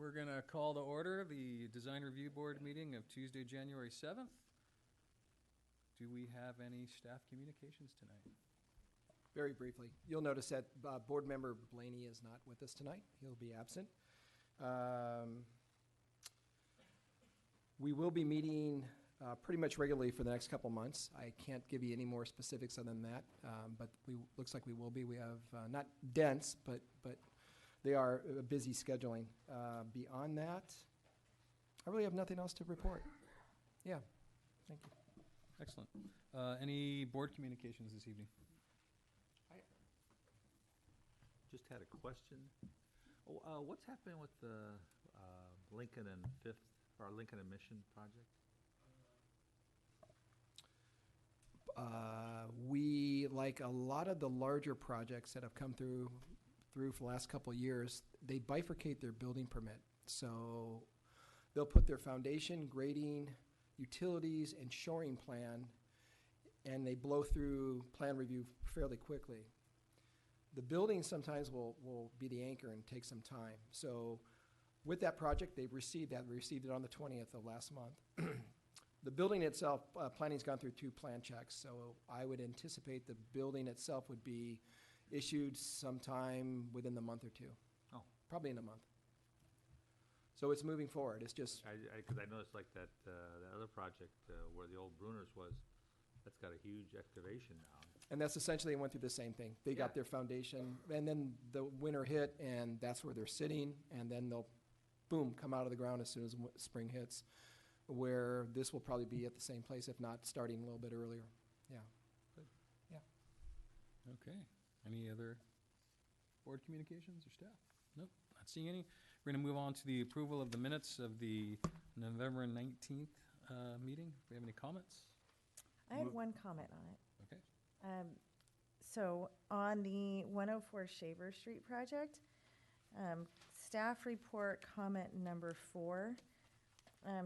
we're going to call to order the Design Review Board meeting of Tuesday, January 7th. Do we have any staff communications tonight? Very briefly, you'll notice that Board Member Blaney is not with us tonight. He'll be absent. We will be meeting pretty much regularly for the next couple months. I can't give you any more specifics other than that, but looks like we will be. We have not dense, but they are busy scheduling. Beyond that, I really have nothing else to report. Yeah, thank you. Excellent. Any board communications this evening? I just had a question. What's happening with the Lincoln and Fifth, or Lincoln and Mission project? We, like a lot of the larger projects that have come through for the last couple of years, they bifurcate their building permit. So they'll put their foundation, grading, utilities, and shoring plan, and they blow through plan review fairly quickly. The building sometimes will be the anchor and take some time. So with that project, they've received that. We received it on the 20th of last month. The building itself, planning's gone through 2 plan checks, so I would anticipate the building itself would be issued sometime within the month or 2. Oh. Probably in a month. So it's moving forward. It's just... Because I noticed like that other project where the old Bruners was, that's got a huge excavation now. And that's essentially, went through the same thing. They got their foundation, and then the winter hit, and that's where they're sitting, and then they'll, boom, come out of the ground as soon as spring hits, where this will probably be at the same place, if not starting a little bit earlier. Yeah. Good. Yeah. Okay. Any other board communications or staff? Nope, not seeing any. We're going to move on to the approval of the minutes of the November 19th meeting. Do we have any comments? I had one comment on it. Okay. So on the 104 Shaver Street project, staff report comment number 4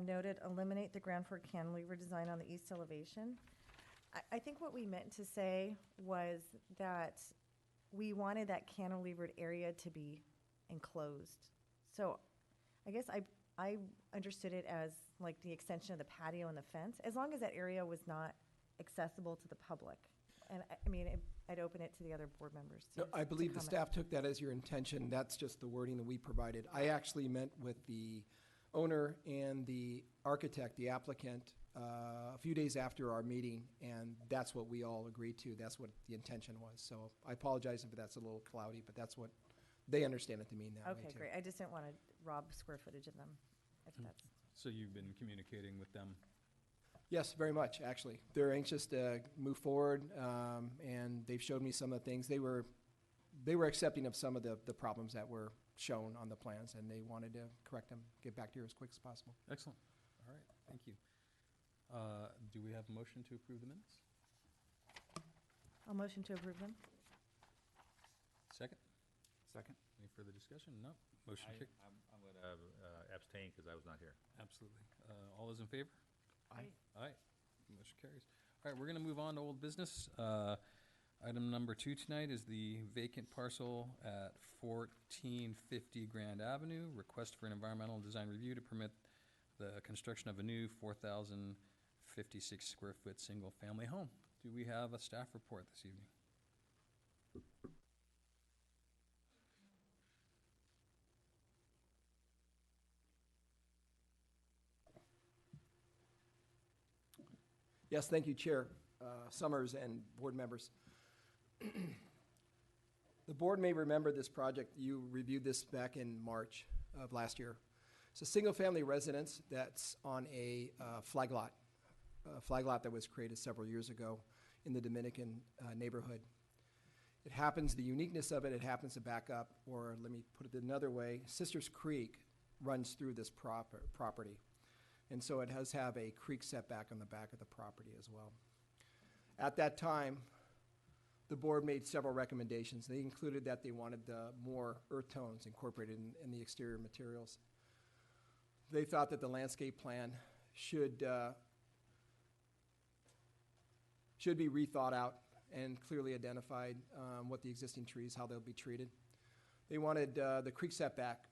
noted eliminate the ground floor cantilever design on the east elevation. I think what we meant to say was that we wanted that cantilevered area to be enclosed. So I guess I understood it as like the extension of the patio and the fence, as long as that area was not accessible to the public. And I mean, I'd open it to the other board members. No, I believe the staff took that as your intention. That's just the wording that we provided. I actually met with the owner and the architect, the applicant, a few days after our meeting, and that's what we all agreed to. That's what the intention was. So I apologize if that's a little cloudy, but that's what they understand it to mean that way too. Okay, great. I just didn't want to rob square footage of them, if that's... So you've been communicating with them? Yes, very much, actually. They're anxious to move forward, and they've showed me some of the things. They were accepting of some of the problems that were shown on the plans, and they wanted to correct them, get back to you as quick as possible. Excellent. All right, thank you. Do we have a motion to approve the minutes? I'll motion to approve them. Second? Second? Any further discussion? No? Motion carried. I'm going to abstain because I was not here. Absolutely. All those in favor? Aye. Aye. Motion carries. All right, we're going to move on to old business. Item number 2 tonight is the vacant parcel at 1450 Grand Avenue. Request for an environmental design review to permit the construction of a new 4,056 square foot single family home. Do we have a staff report this evening? Yes, thank you, Chair Summers and board members. The board may remember this project. You reviewed this back in March of last year. It's a single-family residence that's on a flag lot that was created several years ago in the Dominican neighborhood. It happens, the uniqueness of it, it happens to back up, or let me put it another way, Sisters Creek runs through this property. And so it does have a creek setback on the back of the property as well. At that time, the board made several recommendations. They included that they wanted more earth tones incorporated in the exterior materials. They thought that the landscape plan should be rethought out and clearly identified what the existing trees, how they'll be treated. They wanted the creek setback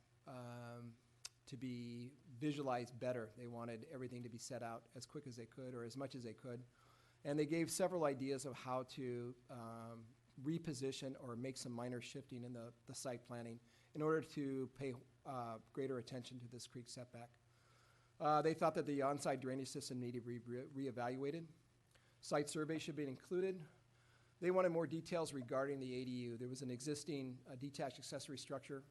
to be visualized better. They wanted everything to be set out as quick as they could or as much as they could. And they gave several ideas of how to reposition or make some minor shifting in the site planning in order to pay greater attention to this creek setback. They thought that the on-site drainage system needed to be reevaluated. Site survey should be included. They wanted more details regarding the ADU. There was an existing detached accessory structure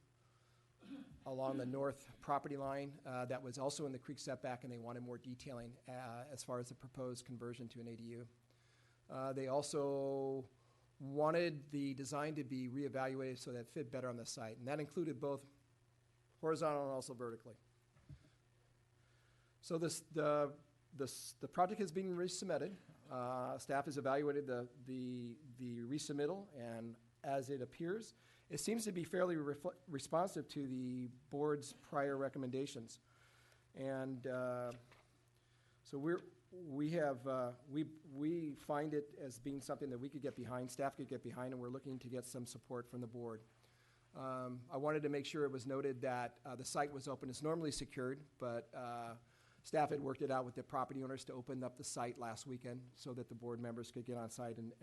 along the north property line that was also in the creek setback, and they wanted more detailing as far as the proposed conversion to an ADU. They also wanted the design to be reevaluated so that it fit better on the site, and that included both horizontal and also vertically. So the project has been resubmitted. Staff has evaluated the resubmittal, and as it appears, it seems to be fairly responsive to the board's prior recommendations. And so we find it as being something that we could get behind, staff could get behind, and we're looking to get some support from the board. I wanted to make sure it was noted that the site was open. It's normally secured, but staff had worked it out with the property owners to open up the site last weekend so that the board members could get on site and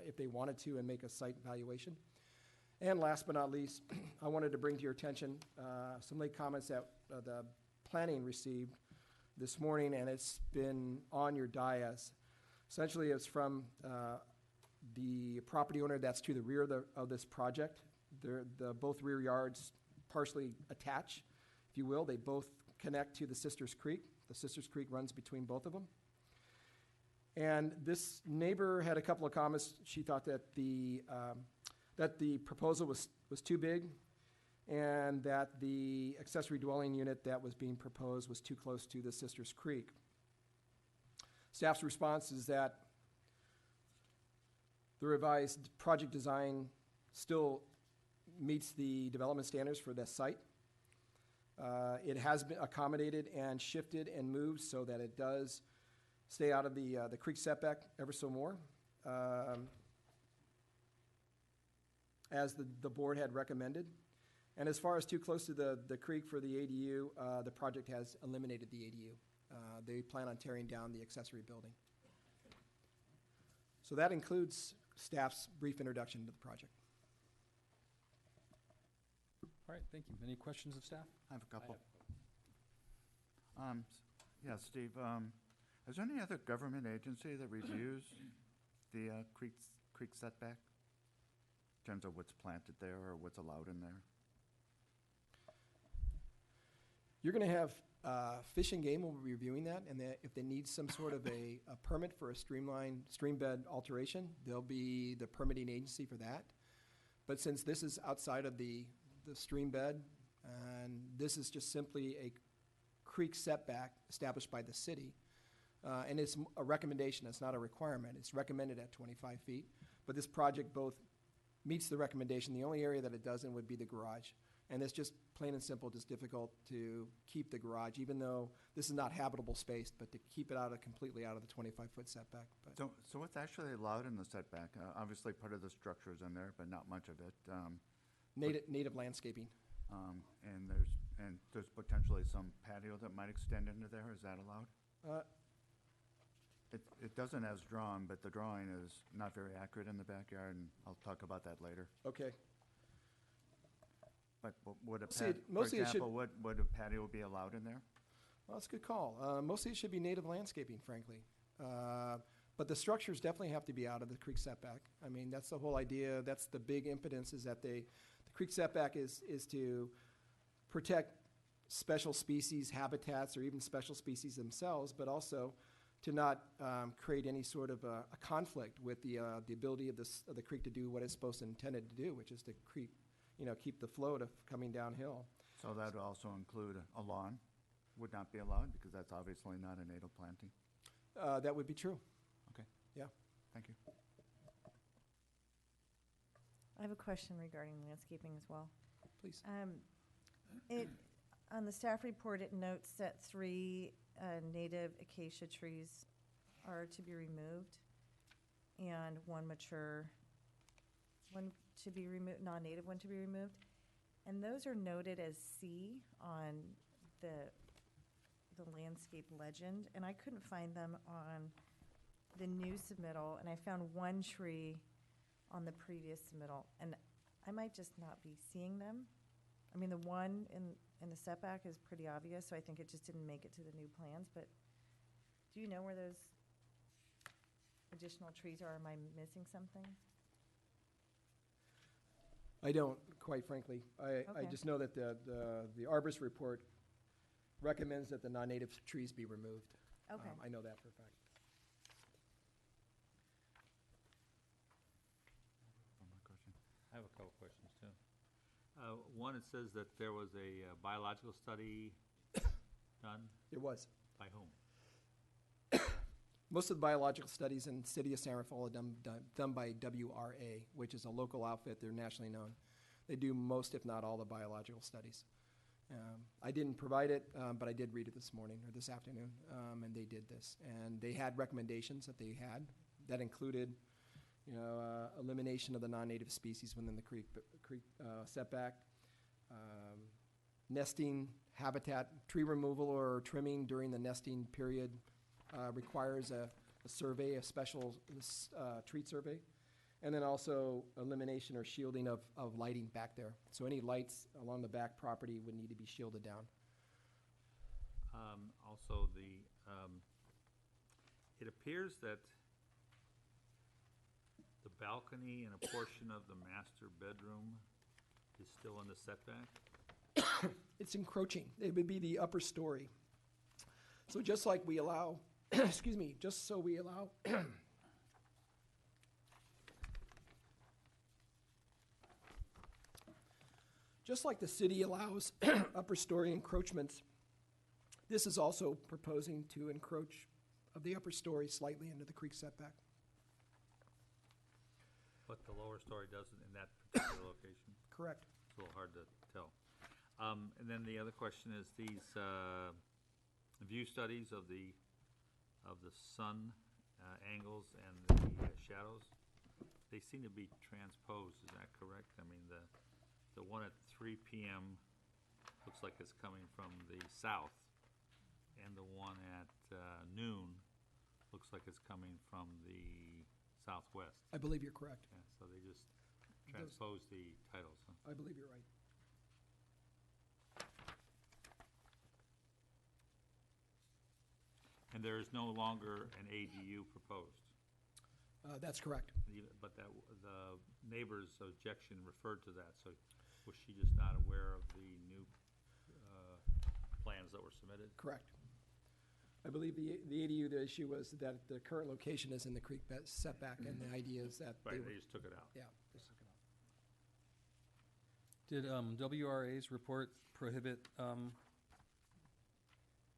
if they wanted to, and make a site evaluation. And last but not least, I wanted to bring to your attention some late comments that the planning received this morning, and it's been on your dais. Essentially, it's from the property owner that's to the rear of this project. Both rear yards partially attach, if you will. They both connect to the Sisters Creek. The Sisters Creek runs between both of them. And this neighbor had a couple of comments. She thought that the proposal was too big, and that the accessory dwelling unit that was being proposed was too close to the Sisters Creek. Staff's response is that the revised project design still meets the development standards for this site. It has been accommodated and shifted and moved so that it does stay out of the creek setback ever so more, as the board had recommended. And as far as too close to the creek for the ADU, the project has eliminated the ADU. They plan on tearing down the accessory building. So that includes staff's brief introduction to the project. All right, thank you. Any questions of staff? I have a couple. Yeah, Steve, is there any other government agency that reviews the creek setback in terms of what's planted there or what's allowed in there? You're going to have Fish and Game will be reviewing that, and if they need some sort of a permit for a stream bed alteration, they'll be the permitting agency for that. But since this is outside of the stream bed, and this is just simply a creek setback established by the city, and it's a recommendation, it's not a requirement. It's recommended at 25 feet, but this project both meets the recommendation. The only area that it doesn't would be the garage, and it's just plain and simple, just difficult to keep the garage, even though this is not habitable space, but to keep it completely out of the 25-foot setback. But So what's actually allowed in the setback? Obviously, part of the structure is in there, but not much of it. native landscaping. And there's potentially some patio that might extend into there. Is that allowed? It doesn't as drawn, but the drawing is not very accurate in the backyard, and I'll talk about that later. Okay. But would a Mostly it should- would a patio be allowed in there? Well, that's a good call. Mostly it should be native landscaping, frankly. But the structures definitely have to be out of the creek setback. I mean, that's the whole idea. That's the big impotence, is that the creek setback is to protect special species, habitats, or even special species themselves, but also to not create any sort of a conflict with the ability of the creek to do what it's supposed to intended to do, which is to keep the flow to coming downhill. So that would also include a lawn would not be allowed, because that's obviously not a native planting. That would be true. Okay. Yeah. Thank you. I have a question regarding landscaping as well. Please. On the staff report, it notes that 3 native acacia trees are to be removed, and one mature, one to be removed, non-native one to be removed. And those are noted as C on the landscape legend, and I couldn't find them on the new submittal, and I found one tree on the previous submittal, and I might just not be seeing them. I mean, the one in the setback is pretty obvious, so I think it just didn't make it to the new plans, but do you know where those additional trees are? Am I missing something? I don't, quite frankly. I Okay. just know that the arborist report recommends that the non-native trees be removed. Okay. I know that for a fact. One more question. I have a couple questions, too. One, it says that there was a biological study done It was. by whom? Most of the biological studies in the city of San Rafael are done by WRA, which is a local outfit. They're nationally known. They do most, if not all, the biological studies. I didn't provide it, but I did read it this morning or this afternoon, and they did this. And they had recommendations that they had that included, elimination of the non-native species within the creek setback, nesting habitat, tree removal or trimming during the nesting period requires a survey, a special treat survey, and then also elimination or shielding of lighting back there. So any lights along the back property would need to be shielded down. Also, it appears that the balcony and a portion of the master bedroom is still in the setback. It's encroaching. It would be the upper story. So just like we allow, excuse me, just so we allow, just like the city allows upper story encroachments, this is also proposing to encroach of the upper story slightly into the creek setback. But the lower story doesn't in that particular location. Correct. It's a little hard to tell. And then the other question is these view studies of the sun angles and the shadows, they seem to be transposed, is that correct? I mean, the one at 3 p.m. looks like it's coming from the south, and the one at noon looks like it's coming from the southwest. I believe you're correct. Yeah, so they just transpose the titles, huh? I believe you're right. And there is no longer an ADU proposed. That's correct. But the neighbor's objection referred to that, so was she just not aware of the new plans that were submitted? Correct. I believe the ADU, the issue was that the current location is in the creek setback, and the idea is that Right, they they just took it out. yeah. they took it out. Did WRA's report prohibit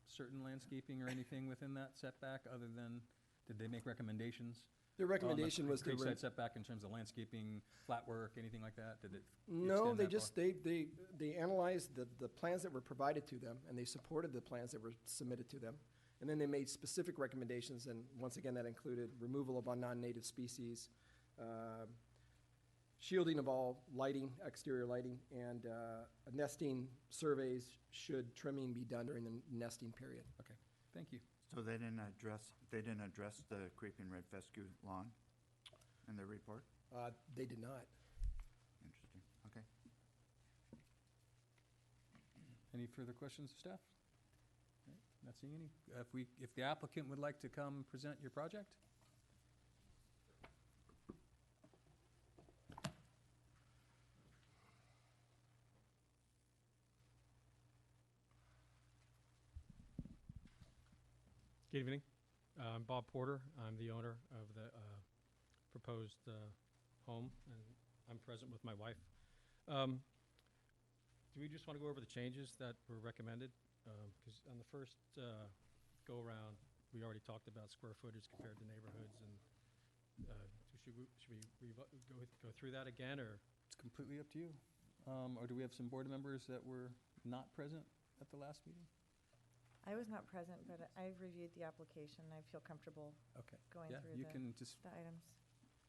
certain landscaping or anything within that setback, other than, did they make recommendations? Their recommendation was to. Creekside setback in terms of landscaping, flat work, anything like that? Did it No, extend they that just, far? they analyzed the plans that were provided to them, and they supported the plans that were submitted to them. And then they made specific recommendations, and once again, that included removal of non-native species, shielding of all lighting, exterior lighting, and nesting surveys should trimming be done during the nesting period. Okay, thank you. So they didn't address the creeping red fescue lawn in their report? They did not. Interesting, okay. Any further questions of staff? Okay, not seeing any. If the applicant would like to come present your project? Good evening. I'm Bob Porter. I'm the owner of the proposed home, and I'm present with my wife. Do we just want to go over the changes that were recommended? Because on the first go-around, we already talked about square footage compared to neighborhoods, and should we go through that again, or? It's completely up to you. Or do we have some board members that were not present at the last meeting? I was not present, but I've reviewed the application. I feel comfortable Okay. going Yeah, through you can just the items.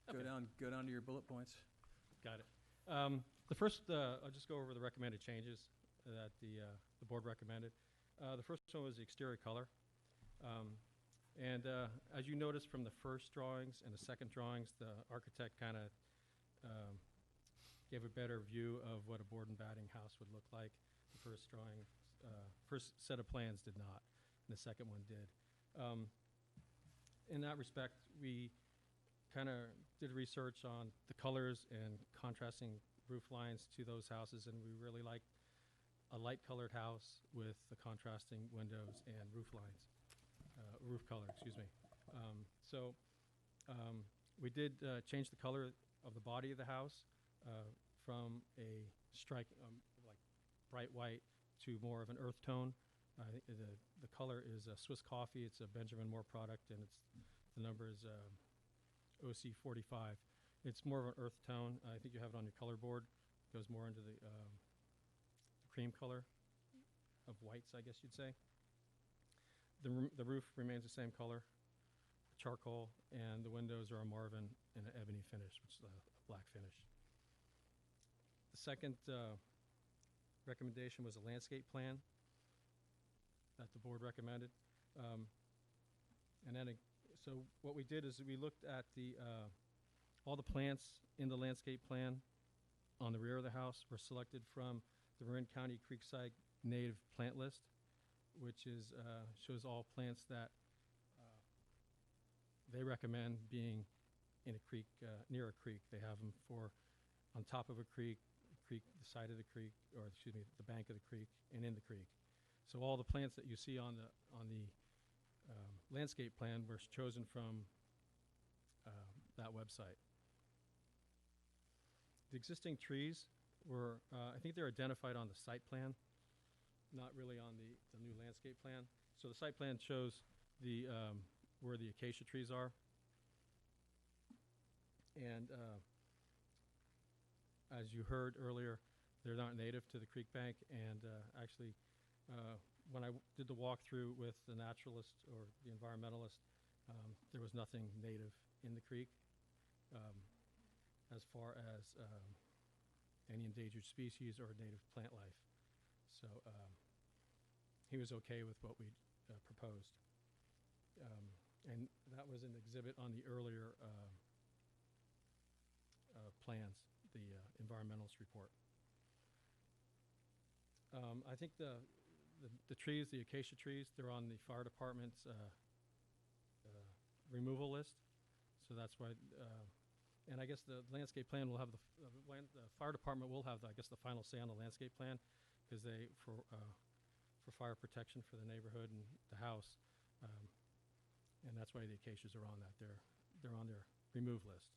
go down to your bullet points. Got it. The first, I'll just go over the recommended changes that the board recommended. The first one was the exterior color. As you noticed from the first drawings and the second drawings, the architect kind of gave a better view of what a board and batting house would look like. The first drawing, first set of plans did not, and the second one did. In that respect, we kind of did research on the colors and contrasting roof lines to those houses, and we really like a light-colored house with the contrasting windows and roof lines, roof color, excuse me. We did change the color of the body of the house from a like bright white to more of an earth tone. I think the color is Swiss Coffee. It's a Benjamin Moore product, and the number is OC45. It's more of an earth tone. I think you have it on your color board. It goes more into the cream color of whites, I guess you'd say. The roof remains the same color, charcoal, and the windows are a Marvin and an ebony finish, which is a black finish. The second recommendation was a landscape plan that the board recommended. So what we did is we looked at all the plants in the landscape plan on the rear of the house were selected from the Marin County Creekside native plant list, which shows all plants that they recommend being in a creek, near a creek. They have them on top of a creek, the side of the creek, or excuse me, the bank of the creek, and in the creek. So all the plants that you see on the landscape plan were chosen from that website. The existing trees were, I think they're identified on the site plan, not really on the new landscape plan. So the site plan shows where the acacia trees are. And as you heard earlier, they're not native to the creek bank. And actually, when I did the walkthrough with the naturalist or the environmentalist, there was nothing native in the creek as far as any endangered species or native plant life. So he was okay with what we proposed. And that was an exhibit on the earlier plans, the environmentalist report. I think the trees, the acacia trees, they're on the fire department's removal list. So that's why, and I guess the landscape plan will have the fire department will have, I guess, the final say on the landscape plan, because for fire protection for the neighborhood and the house, and that's why the acacias are on that. They're on their remove list.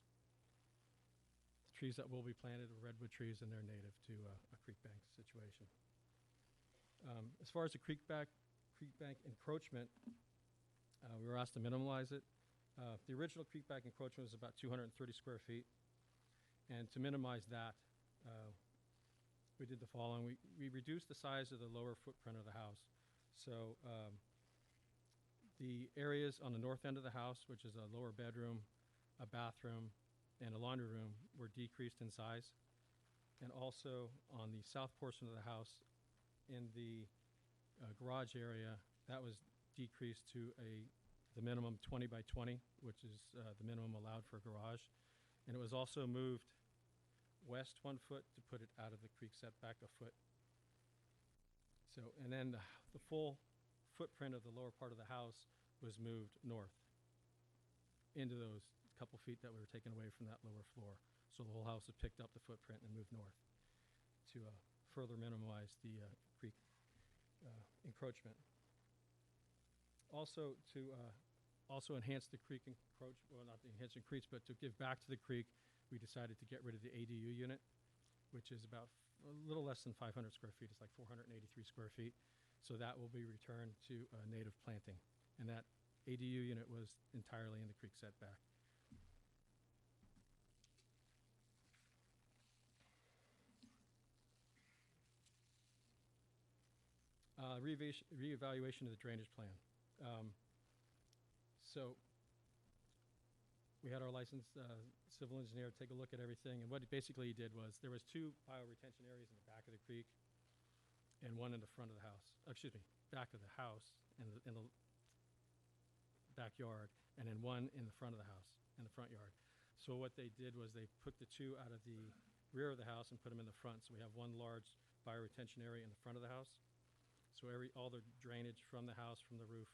The trees that will be planted are redwood trees, and they're native to a creek bank situation. As far as the creek bank encroachment, we were asked to minimize it. The original creek bank encroachment was about 230 square feet. And to minimize that, we did the following. We reduced the size of the lower footprint of the house. So the areas on the north end of the house, which is a lower bedroom, a bathroom, and a laundry room, were decreased in size. And also on the south portion of the house, in the garage area, that was decreased to the minimum 20 by 20, which is the minimum allowed for a garage. And it was also moved west 1 foot to put it out of the creek setback a foot. So, and then the full footprint of the lower part of the house was moved north into those couple feet that we were taking away from that lower floor. So the whole house was picked up the footprint and moved north to further minimize the creek encroachment. Also to enhance the creek encroachment, well, not the enhancing creeks, but to give back to the creek, we decided to get rid of the ADU unit, which is about a little less than 500 square feet. It's like 483 square feet. So that will be returned to native planting. And that ADU unit was entirely in the creek setback. Reevaluation of the drainage plan. So we had our licensed civil engineer take a look at everything, and what basically he did was there was 2 bioretention areas in the back of the creek, and one in the front of the house, excuse me, back of the house in the backyard, and then one in the front of the house, in the front yard. So what they did was they put the two out of the rear of the house and put them in the front. So we have one large bioretention area in the front of the house. So all the drainage from the house, from the roof,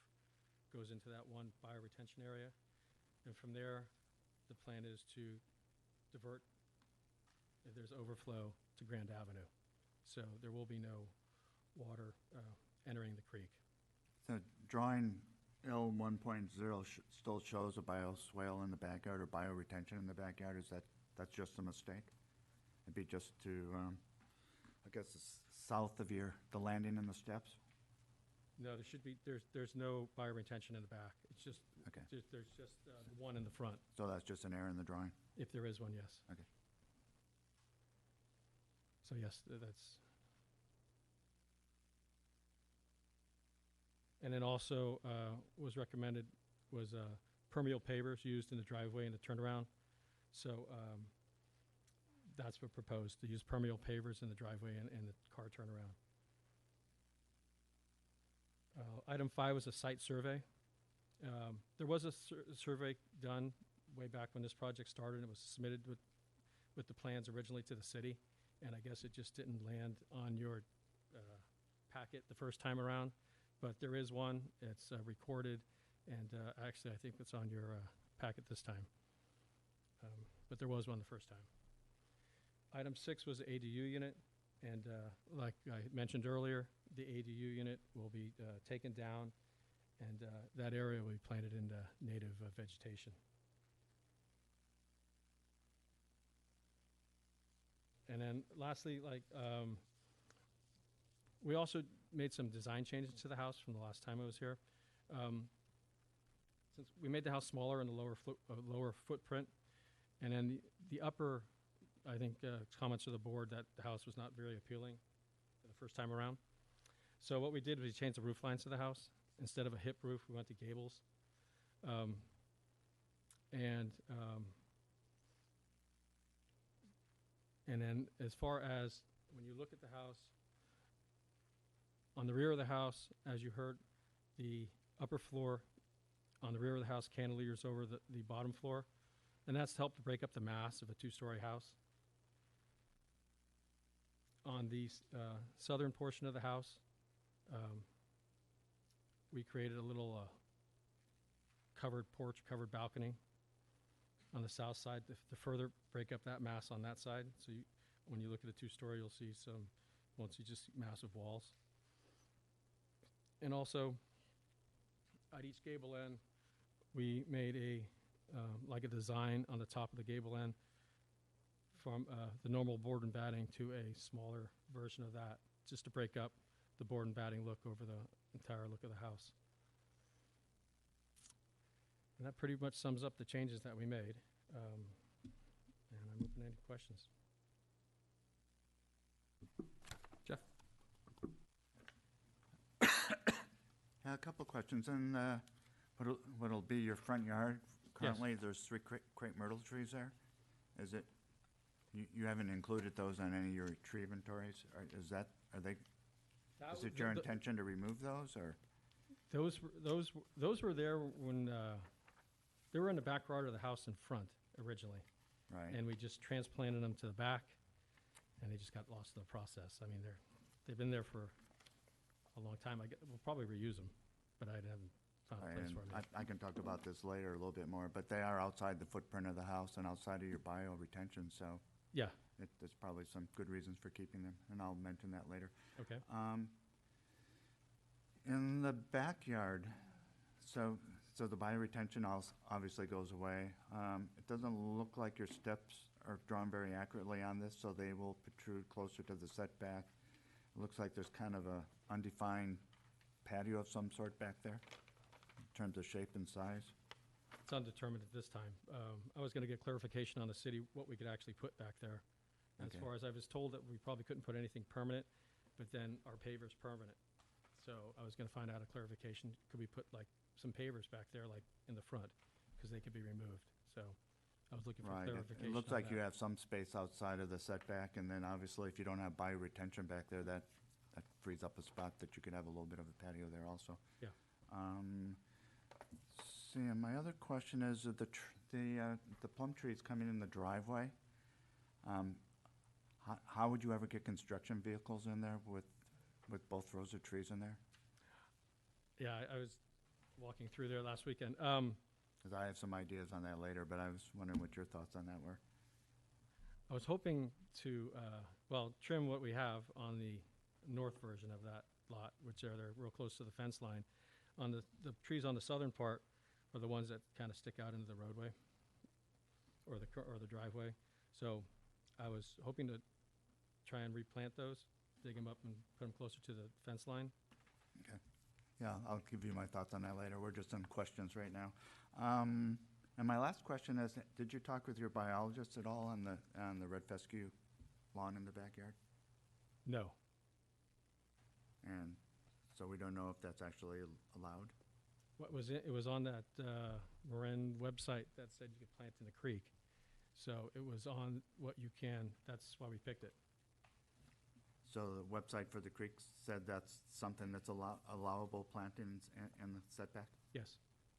goes into that one bioretention area. And from there, the plan is to divert, if there's overflow, to Grand Avenue. So there will be no water entering the creek. The drawing L 1.0 still shows a bioswale in the backyard or bioretention in the backyard. That's just a mistake? It'd be just to, I guess, south of the landing and the steps? No, there's no bioretention in the back. It's just, Okay. there's just the one in the front. So that's just an error in the drawing? If there is one, yes. Okay. So yes, that's. And then also was recommended was permeable pavers used in the driveway and the turnaround. So that's what proposed, to use permeable pavers in the driveway and the car turnaround. Item 5 was a site survey. There was a survey done way back when this project started. It was submitted with the plans originally to the city, and I guess it just didn't land on your packet the first time around. But there is one. It's recorded, and actually I think it's on your packet this time. But there was one the first time. Item 6 was the ADU unit, and like I mentioned earlier, the ADU unit will be taken down, and that area will be planted in native vegetation. And then lastly, we also made some design changes to the house from the last time I was here. Since we made the house smaller in the lower footprint, and then the upper, I think, comments of the board that the house was not very appealing the first time around. So what we did was we changed the roof lines to the house. Instead of a hip roof, we went to gables. And then as far as when you look at the house, on the rear of the house, as you heard, the upper floor on the rear of the house cantilevers over the bottom floor, and that's to help to break up the mass of a two-story house. On the southern portion of the house, we created a little covered porch, covered balcony on the south side to further break up that mass on that side. So when you look at a two-story, you'll see won't see just massive walls. And also, at each gable end, we made like a design on the top of the gable end from the normal board and batting to a smaller version of that, just to break up the board and batting look over the entire look of the house. And that pretty much sums up the changes that we made. And I'm open to any questions. Jeff? A couple of questions. And what'll be your front yard? Currently, there's 3 crepe myrtle trees there. Is it? You haven't included those on any of your tree inventories? Is it your intention to remove those, or? Those were there when they were in the back yard of the house in front originally, Right. and we just transplanted them to the back, and they just got lost in the process. I mean, they've been there for a long time. We'll probably reuse them, but I haven't found a place And for them. I can talk about this later a little bit more, but they are outside the footprint of the house and outside of your bio retention, so Yeah. there's probably some good reasons for keeping them, and I'll mention that later. Okay. In the backyard, so the bioretention obviously goes away. It doesn't look like your steps are drawn very accurately on this, so they will protrude closer to the setback. It looks like there's kind of a undefined patio of some sort back there in terms of shape and size. It's undetermined at this time. I was going to get clarification on the city, what we could actually put back there. As Okay. far as I was told that we probably couldn't put anything permanent, but then our paver's permanent. So I was going to find out a clarification. Could we put like some pavers back there, like in the front, because they could be removed? So I was looking for Right. clarification. It looks on like you that. have some space outside of the setback, and then obviously if you don't have bioretention back there, that that frees up a spot that you could have a little bit of a patio there also. Yeah. See, and my other question is, the plum trees coming in the driveway, how would you ever get construction vehicles in there with both rows of trees in there? Yeah, I was walking through there last weekend. Because I have some ideas on that later, but I was wondering what your thoughts on that were. I was hoping to, trim what we have on the north version of that lot, which they're real close to the fence line. On the trees on the southern part are the ones that kind of stick out into the roadway or the driveway. So I was hoping to try and replant those, dig them up and put them closer to the fence line. Okay. Yeah, I'll give you my thoughts on that later. We're just in questions right now. And my last question is, did you talk with your biologist at all on the red fescue lawn in the backyard? No. And so we don't know if that's actually allowed? What was it? It was on that Marin website that said you could plant in the creek. So it was on what you can. That's why we picked it. So the website for the creek said that's something that's allowable plantings in the setback? Yes.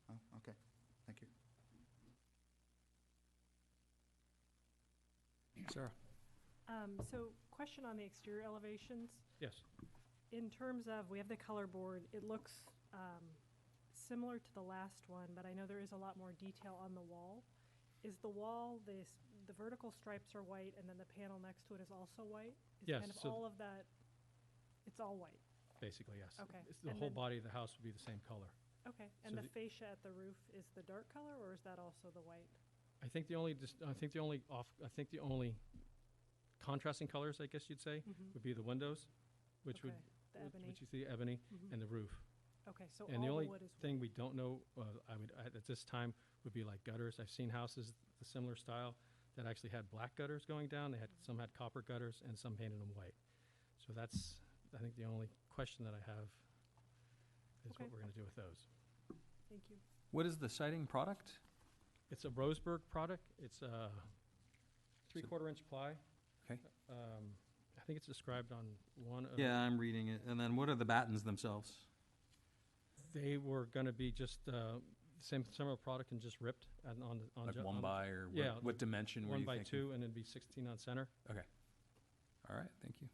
Oh, okay. Thank you. Sarah? So question on the exterior elevations. Yes. In terms of, we have the color board, it looks similar to the last one, but I know there is a lot more detail on the wall. Is the wall, the vertical stripes are white, and then the panel next to it is also white? Is Yes, kind of so- all of that, it's all white? Basically, yes. Okay. The And whole then- body of the house would be the same color. Okay, So and the the- fascia at the roof is the dark color, or is that also the white? I think the only contrasting colors, I guess you'd say, Mhm. would be the windows, which Okay, the ebony. which you see ebony, Mhm. and the roof. Okay, so And the all only the wood is thing white. we don't know, at this time, would be like gutters. I've seen houses, the similar style, that actually had black gutters going down. Some had copper gutters, and some painted them white. So that's, I think, the only question that I have is Okay. what we're gonna do with those. Thank you. What is the siding product? It's a Roseburg product. It's a 3/4-inch ply. Okay. I think it's described on one of. Yeah, I'm reading it. And then what are the battens themselves? They were gonna be just, same similar product and just ripped on Like ju- one on- by, or yeah, what dimension were One you by thinking? 2, and it'd be 16 on center. Okay. All right, thank you.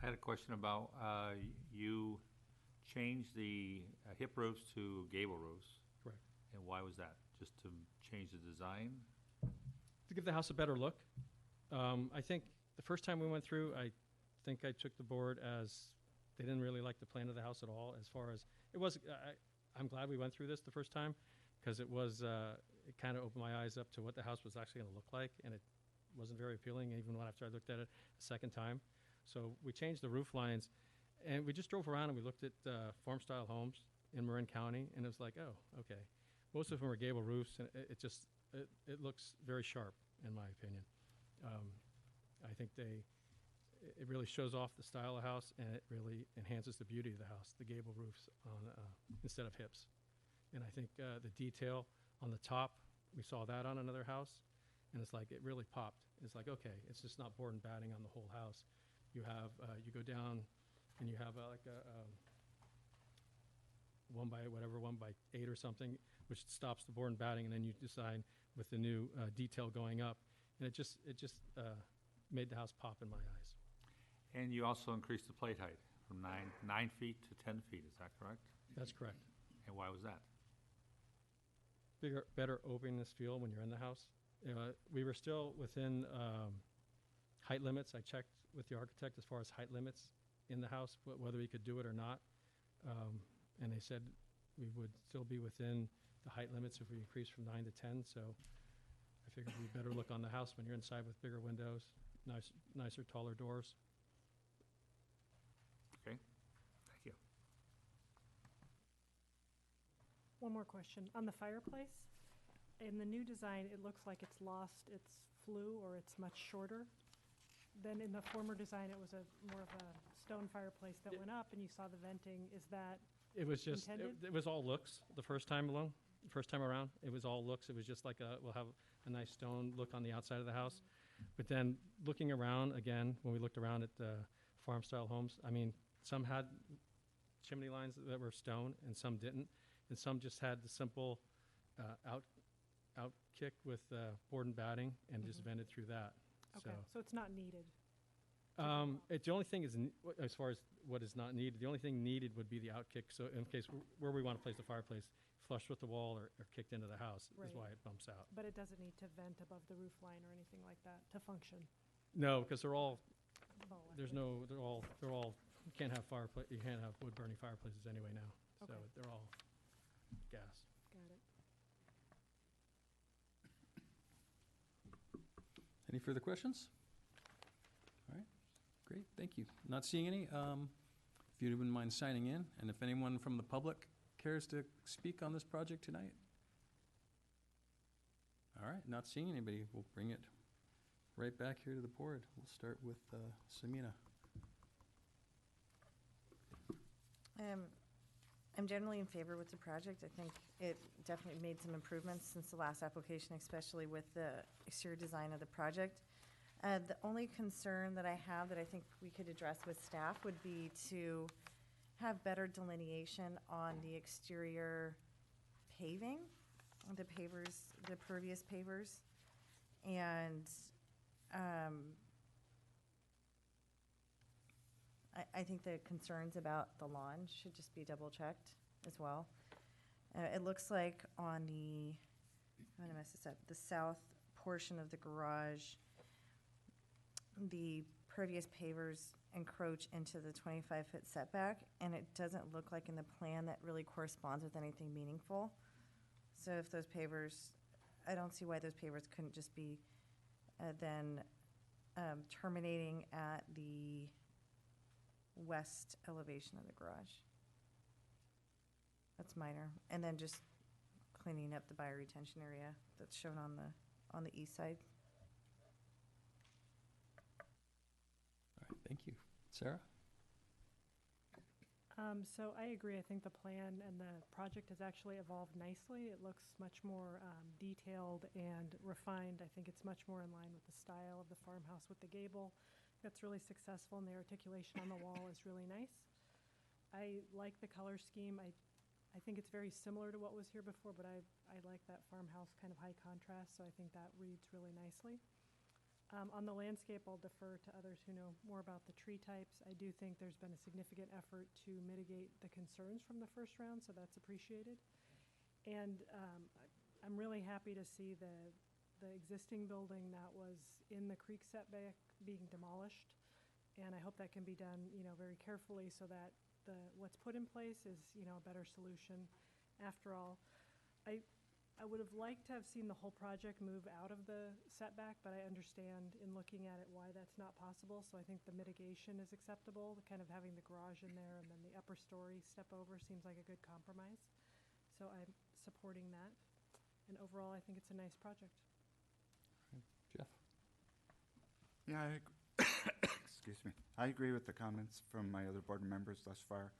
I had a question about, you changed the hip roofs to gable roofs. Correct. And why was that? Just to change the design? To give the house a better look. I think the first time we went through, I think I took the board as they didn't really like the plan of the house at all. As far as it was, I'm glad we went through this the first time, because it was it kind of opened my eyes up to what the house was actually going to look like, and it wasn't very appealing even after I looked at it a second time. So we changed the roof lines, and we just drove around and we looked at farm style homes in Marin County, and it was like, oh, okay. Most of them are gable roofs, and it looks very sharp, in my opinion. I think it really shows off the style of the house, and it really enhances the beauty of the house, the gable roofs instead of hips. And I think the detail on the top, we saw that on another house, and it's like, it really popped. It's like, okay, it's just not board and batting on the whole house. You have, you go down, and you have like a 1x8 or something, which stops the board and batting, and then you design with the new detail going up, and it just made the house pop in my eyes. And you also increased the plate height from 9 feet to 10 feet, is that correct? That's correct. And why was that? Better openness feel when you're in the house. We were still within height limits. I checked with the architect as far as height limits in the house, whether we could do it or not. And they said we would still be within the height limits if we increased from 9 to 10. So I figured we better look on the house when you're inside with bigger windows, nicer, taller doors. Okay, thank you. One more question. On the fireplace, in the new design, it looks like it's lost its flue, or it's much shorter. Then in the former design, it was more of a stone fireplace that Yeah. went up, and you saw the venting. Is that, It was just, Intended? it was all looks the first time around. It was all looks. It was just like we'll have a nice stone look on the outside of the house. But then looking around, again, when we looked around at the farm-style homes, I mean, some had chimney lines that were stone and some didn't. And some just had the simple out kick with board and batting and just vented through that. Okay, so it's not needed. The only thing is, as far as what is not needed, the only thing needed would be the outkick. So in case where we want to place the fireplace, flush with the wall or kicked into the house is Right. why it bumps out. But it doesn't need to vent above the roof line or anything like that to function. No, because they're all, Well, there's no, they're all, you can't have you can't have wood burning fireplaces anyway now. So Okay. they're all gas. Got it. Any further questions? All right, great, thank you. Not seeing any. If you wouldn't mind signing in, and if anyone from the public cares to speak on this project tonight? All right, not seeing anybody, we'll bring it right back here to the board. We'll start with Samina. I'm generally in favor with the project. I think it definitely made some improvements since the last application, especially with the exterior design of the project. The only concern that I have that I think we could address with staff would be to have better delineation on the exterior paving, the pavers, the pervious pavers. And I think the concerns about the lawn should just be double checked as well. It looks like on the, I'm gonna mess this up, the south portion of the garage, the pervious pavers encroach into the 25-foot setback, and it doesn't look like in the plan that really corresponds with anything meaningful. So if those pavers, I don't see why those pavers couldn't just be then terminating at the west elevation of the garage. That's minor. And then just cleaning up the bioretention area that's shown on the east side. All right, thank you. Sarah? So I agree. I think the plan and the project has actually evolved nicely. It looks much more detailed and refined. I think it's much more in line with the style of the farmhouse with the gable. That's really successful, and the articulation on the wall is really nice. I like the color scheme. I think it's very similar to what was here before, but I like that farmhouse kind of high contrast, so I think that reads really nicely. On the landscape, I'll defer to others who know more about the tree types. I do think there's been a significant effort to mitigate the concerns from the first round, so that's appreciated. And I'm really happy to see the existing building that was in the creek setback being demolished. And I hope that can be done, very carefully so that what's put in place is, a better solution. After all, I would have liked to have seen the whole project move out of the setback, but I understand in looking at it why that's not possible. So I think the mitigation is acceptable, kind of having the garage in there and then the upper story step over seems like a good compromise. So I'm supporting that. And overall, I think it's a nice project. Jeff? Yeah, excuse me. I agree with the comments from my other board members thus far.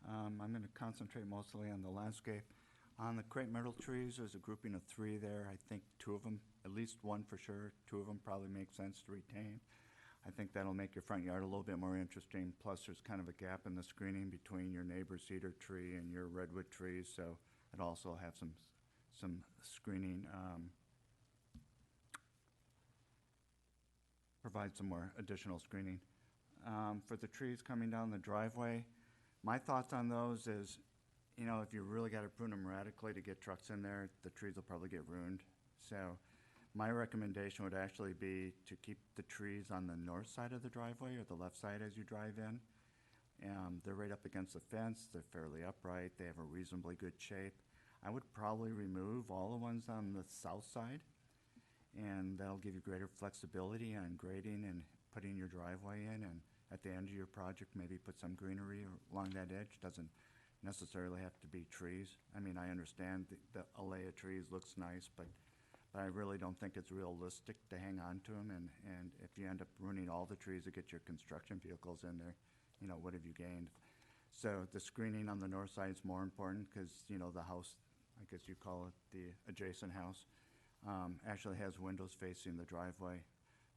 I'm going to concentrate mostly on the landscape. On the crepe myrtle trees, there's a grouping of 3 there. I think 2 of them, at least 1 for sure, 2 of them probably make sense to retain. I think that'll make your front yard a little bit more interesting. Plus, there's kind of a gap in the screening between your neighbor's cedar tree and your redwood trees, so it also have some screening, provide some more additional screening. For the trees coming down the driveway, my thoughts on those is, if you really got to prune them radically to get trucks in there, the trees will probably get ruined. So my recommendation would actually be to keep the trees on the north side of the driveway or the left side as you drive in. They're right up against the fence. They're fairly upright. They have a reasonably good shape. I would probably remove all the ones on the south side, and that'll give you greater flexibility on grading and putting your driveway in. And at the end of your project, maybe put some greenery along that edge. Doesn't necessarily have to be trees. I mean, I understand the alley of trees looks nice, but I really don't think it's realistic to hang on to them. And if you end up ruining all the trees to get your construction vehicles in there, what have you gained? So the screening on the north side is more important because, the house, I guess you call it the adjacent house, actually has windows facing the driveway.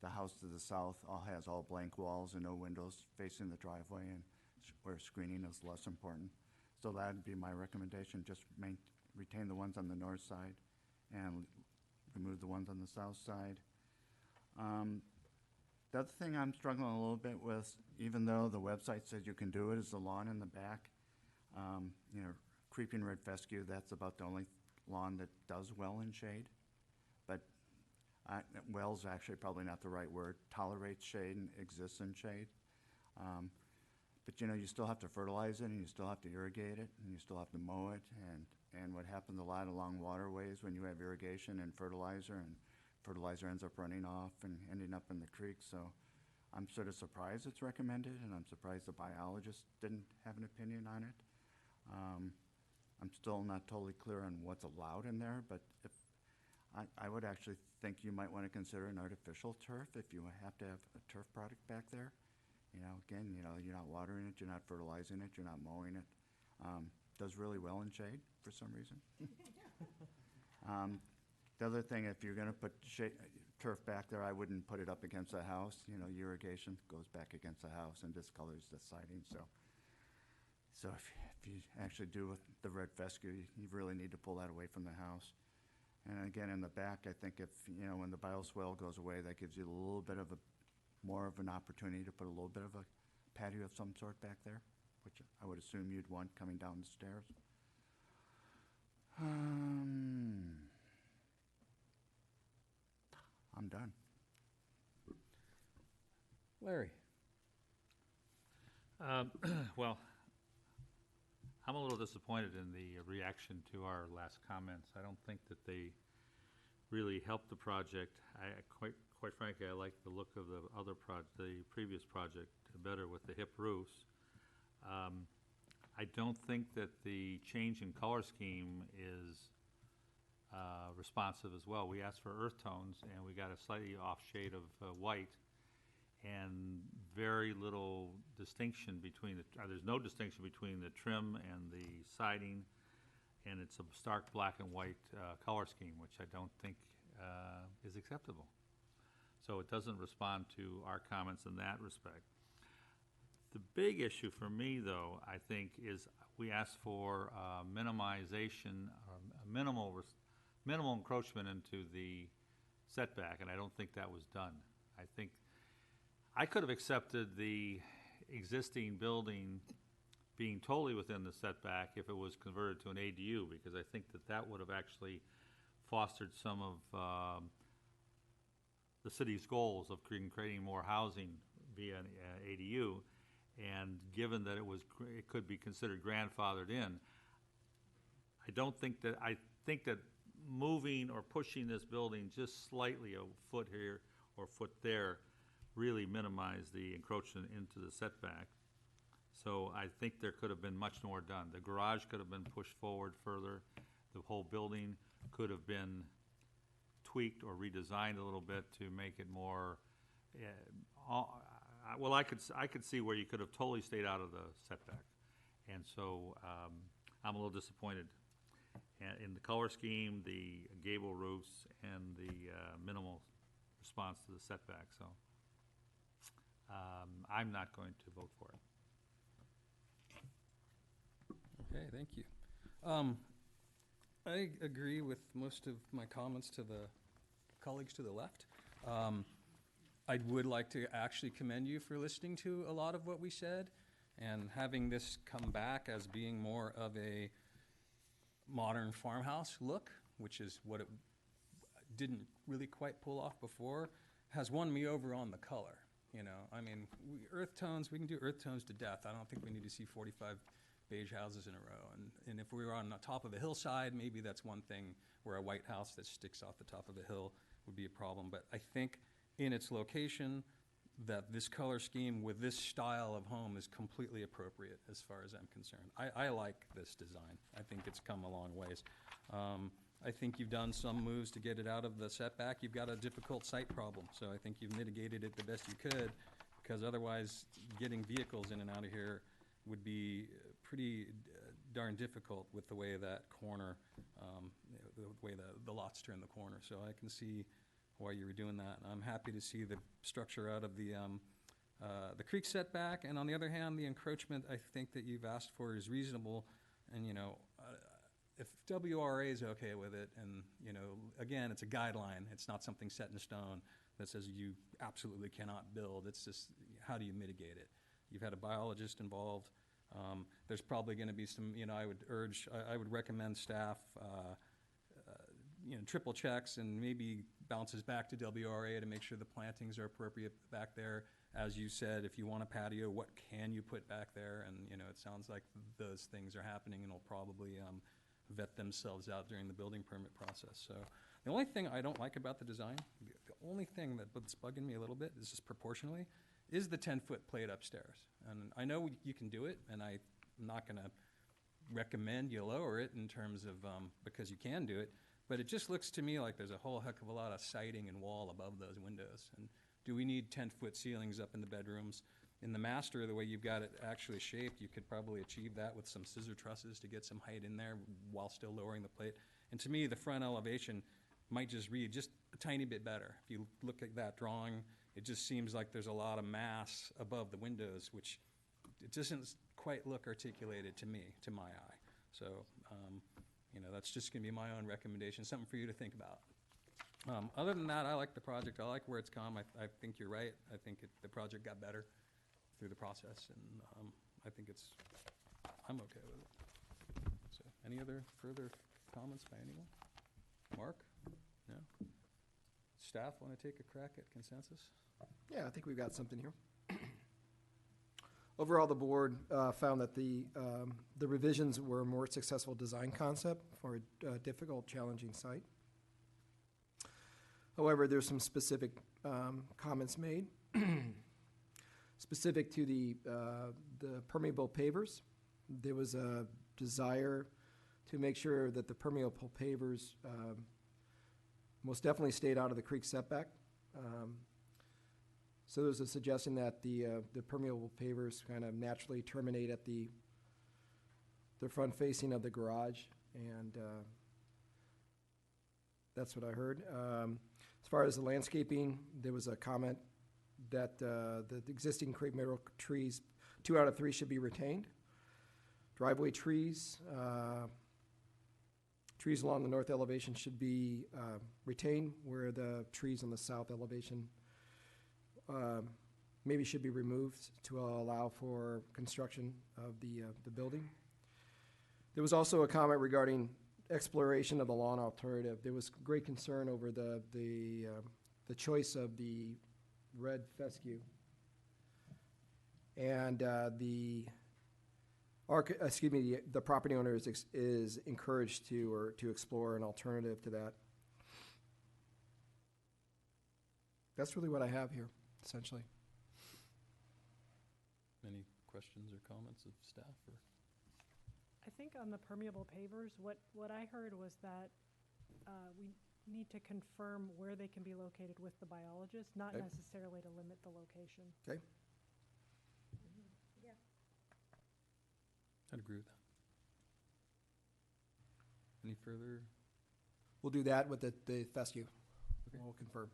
the house to the south has all blank walls and no windows facing the driveway, and where screening is less important. So that'd be my recommendation, just retain the ones on the north side and remove the ones on the south side. The other thing I'm struggling a little bit with, even though the website says you can do it, is the lawn in the back. Creeping red fescue, that's about the only lawn that does well in shade. But well's actually probably not the right word. Tolerates shade and exists in shade. But you still have to fertilize it, and you still have to irrigate it, and you still have to mow it. And what happens a lot along waterways when you have irrigation and fertilizer ends up running off and ending up in the creek. So I'm sort of surprised it's recommended, and I'm surprised the biologist didn't have an opinion on it. I'm still not totally clear on what's allowed in there, but if I would actually think you might want to consider an artificial turf if you have to have a turf product back there. Again, you're not watering it, you're not fertilizing it, you're not mowing it. Does really well in shade for some reason. The other thing, if you're going to put turf back there, I wouldn't put it up against the house. Irrigation goes back against the house and discolors the siding. So if you actually do with the red fescue, you really need to pull that away from the house. And again, in the back, I think if, when the bioswale goes away, that gives you a little bit of more of an opportunity to put a little bit of a patio of some sort back there, which I would assume you'd want coming down the stairs. I'm done. Larry? Well, I'm a little disappointed in the reaction to our last comments. I don't think that they really helped the project. Quite frankly, I like the look of the previous project better with the hip roofs. I don't think that the change in color scheme is responsive as well. We asked for earth tones, and we got a slightly off shade of white, and very little distinction between there's no distinction between the trim and the siding, and it's a stark black and white color scheme, which I don't think is acceptable. So it doesn't respond to our comments in that respect. The big issue for me, though, I think, is we asked for minimization, or minimal encroachment into the setback, and I don't think that was done. I think I could have accepted the existing building being totally within the setback if it was converted to an ADU, because I think that would have actually fostered some of the city's goals of creating more housing via an ADU. And given that it could be considered grandfathered in, I think that moving or pushing this building just slightly a foot here or foot there really minimize the encroachment into the setback. So I think there could have been much more done. The garage could have been pushed forward further. The whole building could have been tweaked or redesigned a little bit to make it more, well, I could see where you could have totally stayed out of the setback. And so I'm a little disappointed in the color scheme, the gable roofs, and the minimal response to the setback. So I'm not going to vote for it. Okay, thank you. I agree with most of my comments to the colleagues to the left. I would like to actually commend you for listening to a lot of what we said and having this come back as being more of a modern farmhouse look, which is what it didn't really quite pull off before, has won me over on the color. I mean, earth tones, we can do earth tones to death. I don't think we need to see 45 beige houses in a row. And if we were on the top of a hillside, maybe that's one thing, where a white house that sticks off the top of a hill would be a problem. But I think in its location, that this color scheme with this style of home is completely appropriate as far as I'm concerned. I like this design. I think it's come a long ways. I think you've done some moves to get it out of the setback. You've got a difficult site problem, so I think you've mitigated it the best you could, because otherwise getting vehicles in and out of here would be pretty darn difficult with the way that corner, the way the lots turn the corner. So I can see why you were doing that. I'm happy to see the structure out of the creek setback, and on the other hand, the encroachment I think that you've asked for is reasonable, and, you know, if WRA is okay with it, and, you know, again, it's a guideline, it's not something set in stone that says you absolutely cannot build, it's just, how do you mitigate it? You've had a biologist involved. There's probably going to be some, you know, I would recommend staff, you know, triple checks and maybe bounces back to WRA to make sure the plantings are appropriate back there. As you said, if you want a patio, what can you put back there? And, you know, it sounds like those things are happening and will probably vet themselves out during the building permit process. So the only thing I don't like about the design, the only thing that's bugging me a little bit is just proportionally, is the 10-foot plate upstairs. And I know you can do it, and I'm not going to recommend you lower it in terms of, because you can do it, but it just looks to me like there's a whole heck of a lot of siding and wall above those windows. And do we need 10-foot ceilings up in the bedrooms? In the master, the way you've got it actually shaped, you could probably achieve that with some scissor trusses to get some height in there while still lowering the plate. And to me, the front elevation might just read just a tiny bit better. If you look at that drawing, it just seems like there's a lot of mass above the windows, which it doesn't quite look articulated to me, to my eye. So, you know, that's just going to be my own recommendation, something for you to think about. Other than that, I like the project. I like where it's come. I think you're right. I think the project got better through the process, and I think I'm okay with it. So, any other further comments by anyone? Mark? No? Staff want to take a crack at consensus? Yeah, I think we've got something here. Overall, the board found that the revisions were a more successful design concept for a difficult, challenging site. However, there's some specific comments made. Specific to the permeable pavers, there was a desire to make sure that the permeable pavers most definitely stayed out of the creek setback. So there's a suggestion that the permeable pavers kind of naturally terminate at the front facing of the garage, and that's what I heard. As far as the landscaping, there was a comment that the existing crepe myrtle trees, 2 out of 3 should be retained. Driveway trees, trees along the north elevation should be retained, where the trees on the south elevation maybe should be removed to allow for construction of the building. There was also a comment regarding exploration of the lawn alternative. There was great concern over the choice of the red fescue, and the property owner is encouraged to explore an alternative to that. That's really what I have here, essentially. Any questions or comments of staff? Or? I think on the permeable pavers, what I heard was that we need to confirm where they can be located with the biologist, not Okay. necessarily to limit the location. Okay. Yeah. I'd agree with that. Any further? We'll do that with the fescue. Okay. We'll confirm.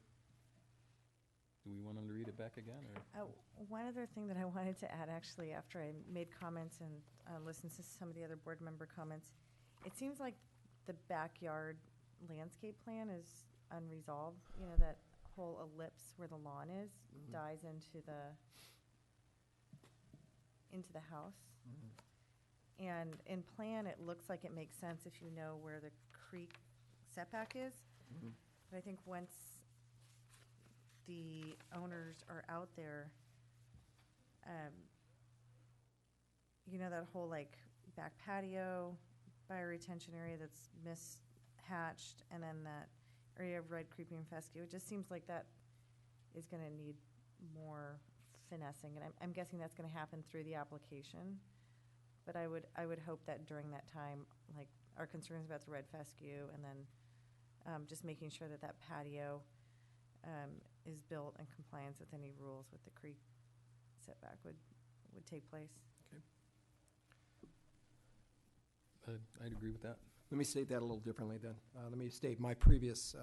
Do we want them to read it back again? Or? One other thing that I wanted to add, actually, after I made comments and listened to some of the other board member comments, it seems like the backyard landscape plan is unresolved. You know, that whole ellipse where the lawn is dies into the house. And in plan, it looks like it makes sense if you know where the creek setback is. But I think once the owners are out there, you know, that whole like back patio, bioretention area that's mishatched, and then that area of red creeping fescue, it just seems like that is going to need more finessing, and I'm guessing that's going to happen through the application. But I would hope that during that time, like our concerns about the red fescue, and then just making sure that that patio is built in compliance with any rules with the creek setback would take place. Okay. I'd agree with that. Let me state that a little differently then. Let me state my previous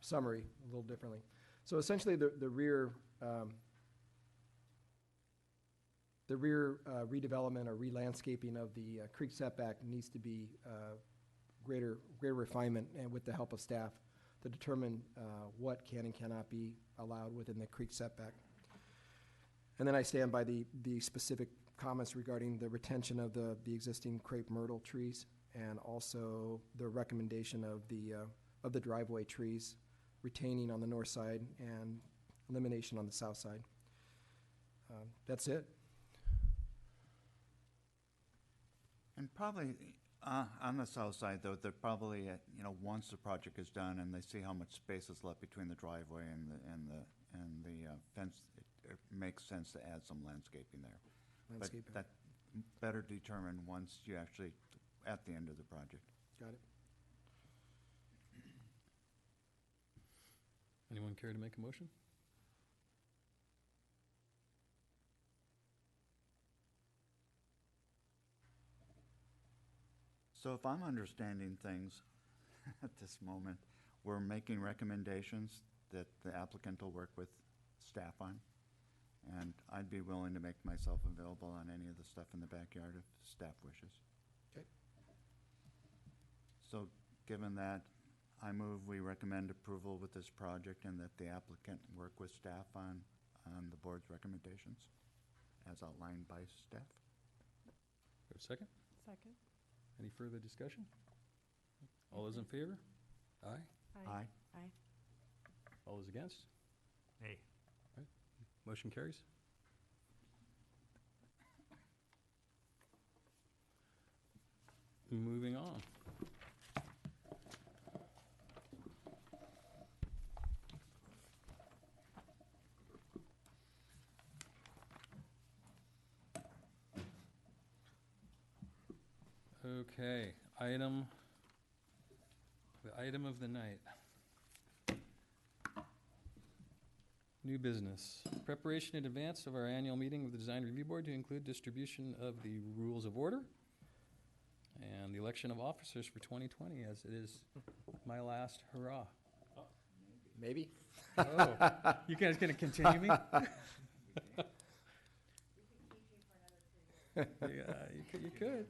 summary a little differently. So essentially, the rear redevelopment or re-landscaping of the creek setback needs to be greater refinement, and with the help of staff to determine what can and cannot be allowed within the creek setback. And then I stand by the specific comments regarding the retention of the existing crepe myrtle trees, and also the recommendation of the driveway trees retaining on the north side and elimination on the south side. That's it. And probably, on the south side, though, they're probably, once the project is done and they see how much space is left between the driveway and the fence, it makes sense to add some landscaping there. Landscaping. But that better determined once you actually, at the end of the project. Got it. Anyone care to make a motion? So if I'm understanding things at this moment, we're making recommendations that the applicant will work with staff on. And I'd be willing to make myself available on any of the stuff in the backyard if staff wishes. Okay. So given that, I move we recommend approval with this project and that the applicant work with staff on the board's recommendations as outlined by staff. Have a second? Second. Any further discussion? All those in favor? Aye. Aye. Aye. All those against? Hey, Motion carries. Moving on. Okay, the item of the night. New business. Preparation in advance of our annual meeting of the Design Review Board to include distribution of the rules of order and the election of officers for 2020, as it is my last hurrah. Maybe? Oh, you guys gonna continue me? Yeah, you could.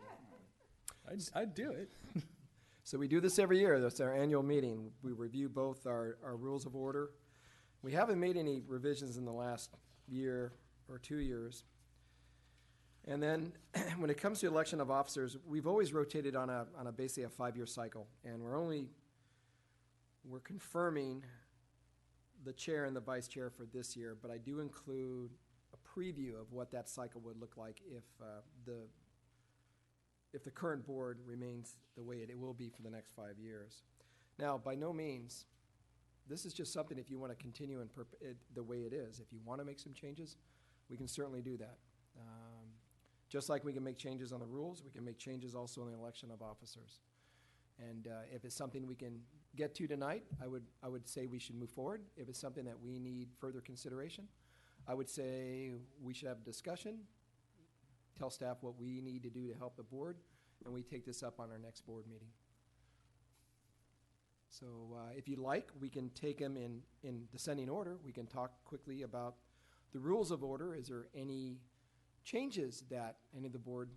I'd do it. So we do this every year. That's our annual meeting. We review both our rules of order. We haven't made any revisions in the last year or 2 years. And then when it comes to election of officers, we've always rotated on a basically a 5-year cycle. And we're confirming the chair and the vice chair for this year, but I do include a preview of what that cycle would look like if the current board remains the way it will be for the next 5 years. Now, by no means, this is just something if you want to continue the way it is. If you want to make some changes, we can certainly do that. Just like we can make changes on the rules, we can make changes also in the election of officers. And if it's something we can get to tonight, I would say we should move forward. If it's something that we need further consideration, I would say we should have a discussion, tell staff what we need to do to help the board, and we take this up on our next board meeting. So if you'd like, we can take them in descending order. We can talk quickly about the rules of order. Is there any changes that any of the board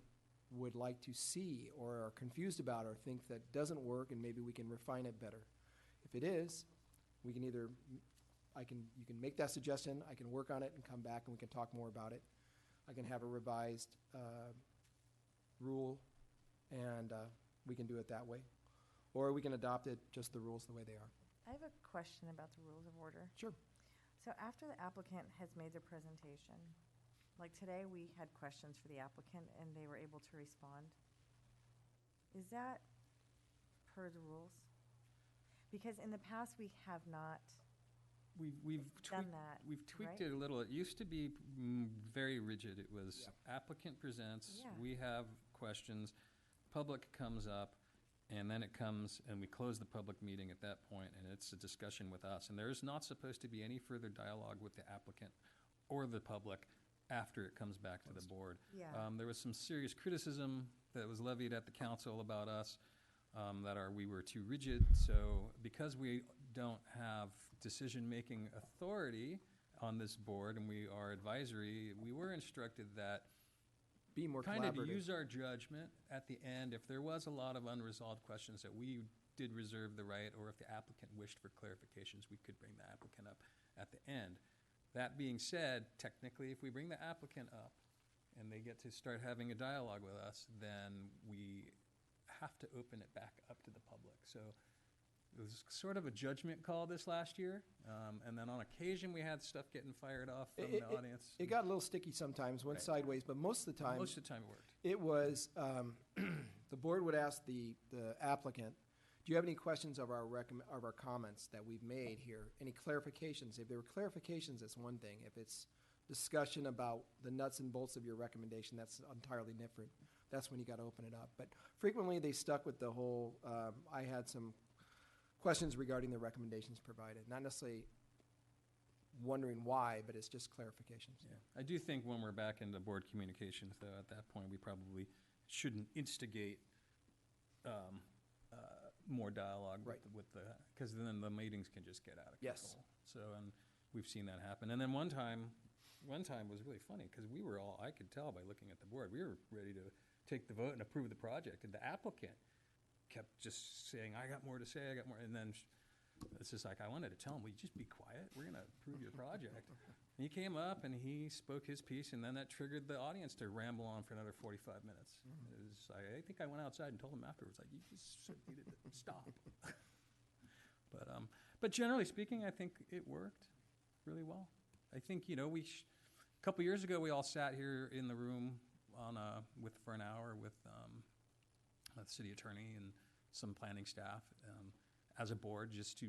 would like to see or are confused about or think that doesn't work and maybe we can refine it better? If it is, we can either, you can make that suggestion, I can work on it and come back and we can talk more about it. I can have a revised rule and we can do it that way. Or we can adopt it, just the rules the way they are. I have a question about the rules of order. Sure. So after the applicant has made their presentation, like today, we had questions for the applicant and they were able to respond. Is that per the rules? Because in the past, we have not We've done tweaked, that. we've tweaked right? it a little. It used to be very rigid. It was applicant presents, Yeah. we have questions, public comes up, and then it comes and we close the public meeting at that point, and it's a discussion with us. And there's not supposed to be any further dialogue with the applicant or the public after it comes back to the board. Yeah. There was some serious criticism that was levied at the council about us, we were too rigid. So because we don't have decision-making authority on this board, and we are advisory, we were instructed that Be more kind of collaborative. use our judgment at the end. If there was a lot of unresolved questions that we did reserve the right, or if the applicant wished for clarifications, we could bring the applicant up at the end. That being said, technically, if we bring the applicant up and they get to start having a dialogue with us, then we have to open it back up to the public. So it was sort of a judgment call this last year. And then on occasion, we had stuff getting fired off from the audience. It got a little sticky sometimes, went Right. sideways, but most of the time, Most of the time it worked. it was, the board would ask the applicant, do you have any questions of our comments that we've made here? Any clarifications? If there were clarifications, that's one thing. If it's discussion about the nuts and bolts of your recommendation, that's entirely different. That's when you got to open it up. But frequently, they stuck with the whole, I had some questions regarding the recommendations provided. Not necessarily wondering why, but it's just clarifications. Yeah, I do think when we're back into board communications, though, at that point, we probably shouldn't instigate more dialogue Right. with the, because then the meetings can just get out of control. Yes. So, and we've seen that happen. And then one time was really funny, because we were all, I could tell by looking at the board, we were ready to take the vote and approve the project, and the applicant kept just saying, I got more to say, I got more, and then it's just like, I wanted to tell him, will you just be quiet? We're gonna approve your project. And he came up and he spoke his piece, and then that triggered the audience to ramble on for another 45 minutes. It was, I think I went outside and told him afterwards, like, you just needed to stop. But generally speaking, I think it worked really well. I think, a couple years ago, we all sat here in the room for an hour with the city attorney and some planning staff as a board, just to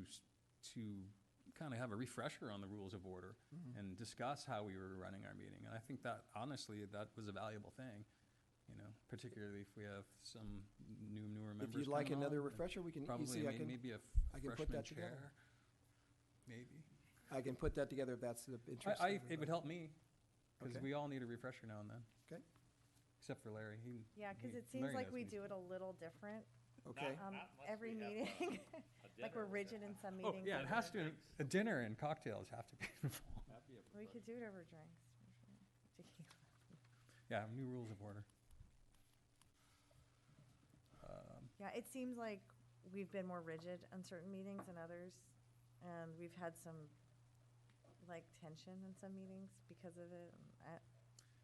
kind of have a refresher on the rules of order and discuss how we were running our meeting. And I think that, honestly, that was a valuable thing, particularly if we have some newer members. If you'd like coming another on, refresher, we can, Probably maybe a I can put freshman that together. chair, maybe. I can put that together if that's the interest. of It would everybody. help me, because Okay. we all need a refresher now and then. Okay. Except for Larry. Yeah, because he- it seems Larry like knows we what do it a little different, Okay. every meeting. Like we're rigid in some Oh, meetings. yeah, it has to, a dinner and cocktails have to be involved. We could do it over drinks, for sure. Tequila. Yeah, new rules of order. Yeah, it seems like we've been more rigid on certain meetings than others, and we've had some, like, tension in some meetings because of it. And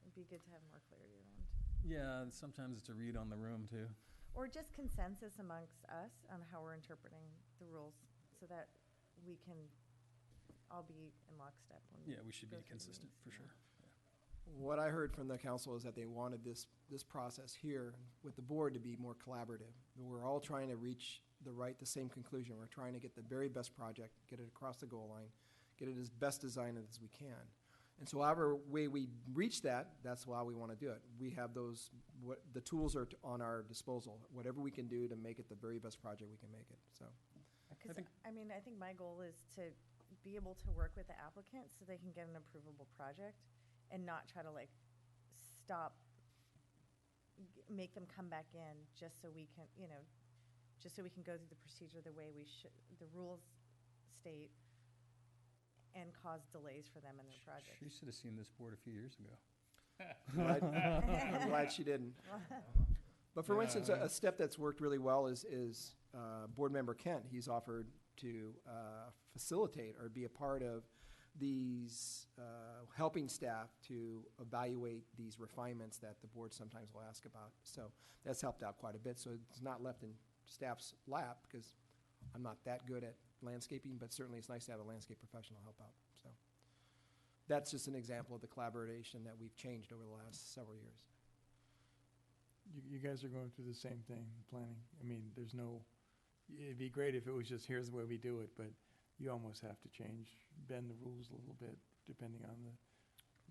it'd be good to have more clarity around. Yeah, and sometimes it's a read on the room, too. Or just consensus amongst us on how we're interpreting the rules, so that we can all be in lockstep when we Yeah, we should go be through the consistent, meetings. for sure. What I heard from the council is that they wanted this process here with the board to be more collaborative. We're all trying to reach the same conclusion. We're trying to get the very best project, get it across the goal line, get it as best designed as we can. And so however way we reach that, that's why we want to do it. We have the tools are on our disposal. Whatever we can do to make it the very best project, we can make it, so. Because, think- I think my goal is to be able to work with the applicant so they can get an approvable project and not try to make them come back in just so we can, just so we can go through the procedure the way the rules state, and cause delays for them in their project. She should have seen this board a few years ago. I'm glad she didn't. But for instance, a step that's worked really well is Board Member Kent. He's offered to facilitate or be a part of these, helping staff to evaluate these refinements that the board sometimes will ask about. So that's helped out quite a bit. So it's not left in staff's lap, because I'm not that good at landscaping, but certainly it's nice to have a landscape professional help out. So that's just an example of the collaboration that we've changed over the last several years. You guys are going through the same thing, planning. I mean, it'd be great if it was just, here's the way we do it, but you almost have to bend the rules a little bit, depending on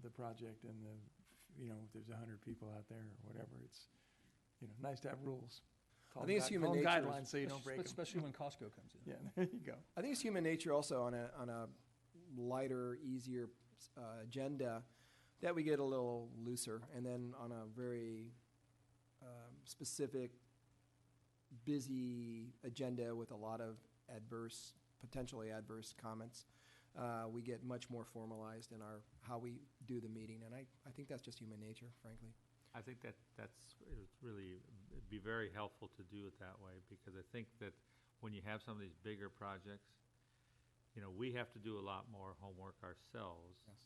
the project and if there's 100 people out there or whatever. It's, nice to have rules. I think it's human nature. Guidelines so you don't break them. Especially when Costco comes in. Yeah, there you go. I think it's human nature also on a lighter, easier agenda that we get a little looser, and then on a very specific, busy agenda with a lot of adverse potentially adverse comments, we get much more formalized in how we do the meeting, and I think that's just human nature, frankly. I think it's really, it'd be very helpful to do it that way, because I think that when you have some of these bigger projects, you know, we have to do a lot more homework ourselves. Yes.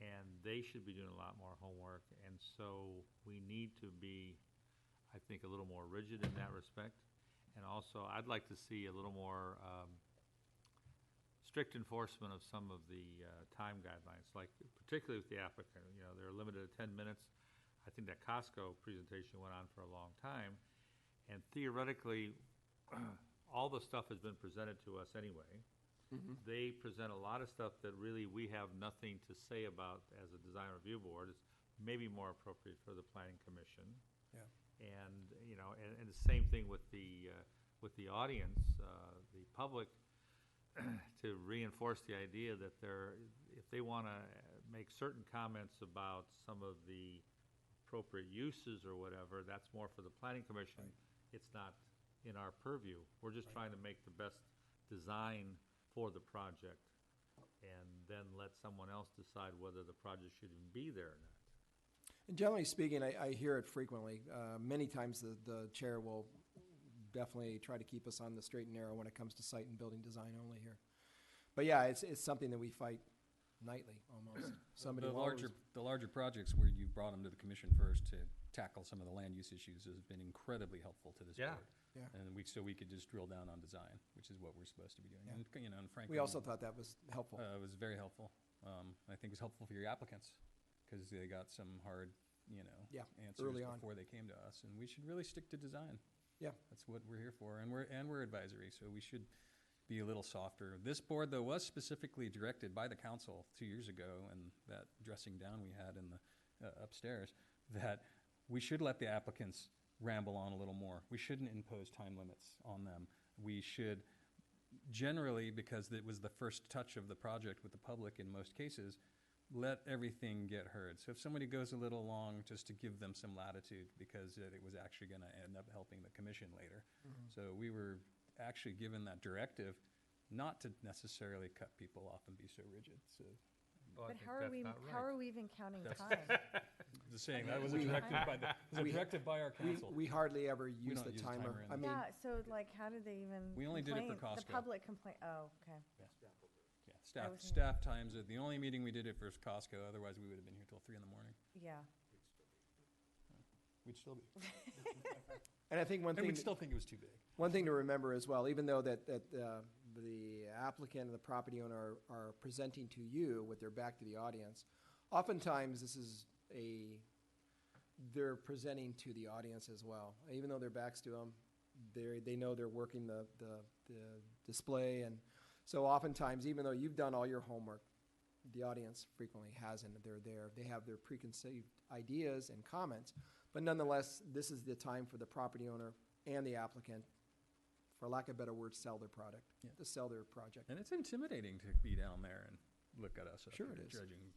And they should be doing a lot more homework, and so we need to be, I think, a little more rigid in that respect. And also, I'd like to see a little more strict enforcement of some of the time guidelines, like particularly with the applicant. You know, they're limited to 10 minutes. I think that Costco presentation went on for a long time, and theoretically, all the stuff has been presented to us anyway. They present a lot of stuff that really we have nothing to say about as a design review board. It's maybe more appropriate for the planning commission. Yeah. And, you know, and the same thing with the audience, the public, to reinforce the idea that if they want to make certain comments about some of the appropriate uses or whatever, that's more for the planning commission. Right. It's not in our purview. We're just trying to make the best design for the project, and then let someone else decide whether the project should even be there or not. And generally speaking, I hear it frequently. Many times the chair will definitely try to keep us on the straight and narrow when it comes to site and building design only here. But yeah, it's something that we fight nightly almost. Somebody will always- The larger projects where you brought them to the commission first to tackle some of the land use issues has been incredibly helpful to this Yeah. board. Yeah. And so we could just drill down on design, which is what we're supposed to be doing. Yeah. And, you know, and frankly. We also thought that was helpful. It was very helpful. I think it was helpful for your applicants, because they got some hard, you know, Yeah, answers early on. before they came to us, and we should really stick to design. Yeah. That's what we're here for, and we're advisory, so we should be a little softer. This board, though, was specifically directed by the council 2 years ago, and that dressing down we had in the upstairs, that we should let the applicants ramble on a little more. We shouldn't impose time limits on them. We should generally, because it was the first touch of the project with the public in most cases, let everything get heard. So if somebody goes a little long, just to give them some latitude, because it was actually going to end up helping the commission later. So we were actually given that directive not to necessarily cut people off and be so rigid. So Well, I But think how are that's we, not how right. are we even counting That's- time? just saying, that was a We- directive by our council. We hardly ever use don't the use timer. timer in I mean, Yeah, so like, how did they even? We only did it for complain? The Costco. public complain, oh, okay. Yeah, was- staff times it. The only meeting we did it for was Costco, otherwise we would have been here till 3 in the morning. Yeah. We'd still be. and I think And we'd still think it was too big. one thing to remember as well, even though that the applicant and the property owner are presenting to you with their back to the audience, oftentimes this is they're presenting to the audience as well. Even though their back's to them, they know they're working the display, and so oftentimes, even though you've done all your homework, the audience frequently hasn't. They're there. They have their preconceived ideas and comments, but nonetheless, this is the time for the property owner and the applicant, for lack of a better word, sell their product, Yeah. to sell their project. And it's intimidating to be down there and look at us up Sure here it is. judging.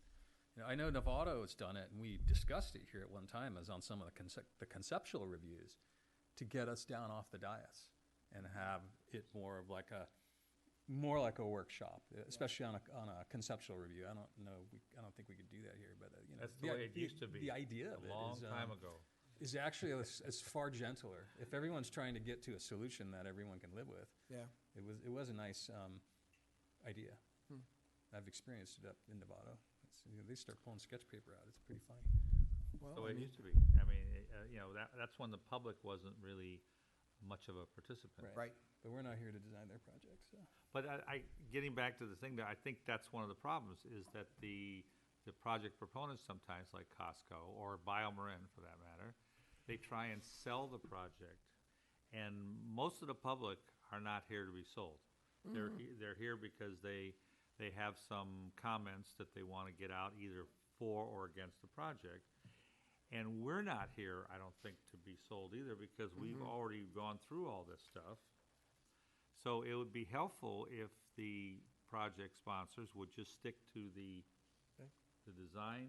You know, I know Novato's done it, and we discussed it here at one time, as on some of the conceptual reviews, to get us down off the dais and have it more like a workshop, especially on a conceptual review. I don't think we could do that here, but you know, That's the way it used to be. The idea A of it long is, time ago. is actually is far gentler. If everyone's trying to get to a solution that everyone can live with, Yeah. it was a nice idea. Hmm. I've experienced it up in Novato. They start pulling sketch paper out. It's pretty funny. Well, The way I it mean, used to be. I mean, you know, that's when the public wasn't really much of a participant. right. But we're not here to design their projects. So. But getting back to the thing, that I think that's one of the problems, is that the project proponents sometimes, like Costco or BioMarin for that matter, they try and sell the project, and most of the public are not here to be sold. They're here because they have some comments that they want to get out, either for or against the project. And we're not here, I don't think, to be sold either, because we've already gone through all this stuff. So it would be helpful if the project sponsors would just stick to the design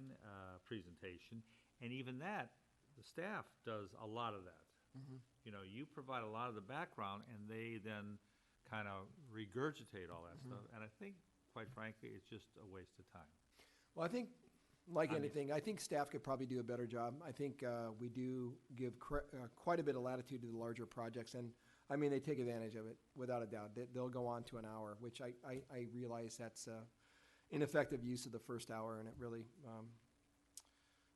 presentation, and even that, the staff does a lot of that. You know, you provide a lot of the background, and they then kind of regurgitate all that stuff. And I think, quite frankly, it's just a waste of time. Well, I think, like I mean- anything, I think staff could probably do a better job. I think we do give quite a bit of latitude to the larger projects, and, I mean, they take advantage of it, without a doubt. They'll go on to an hour, which I realize that's ineffective use of the first hour, and it really,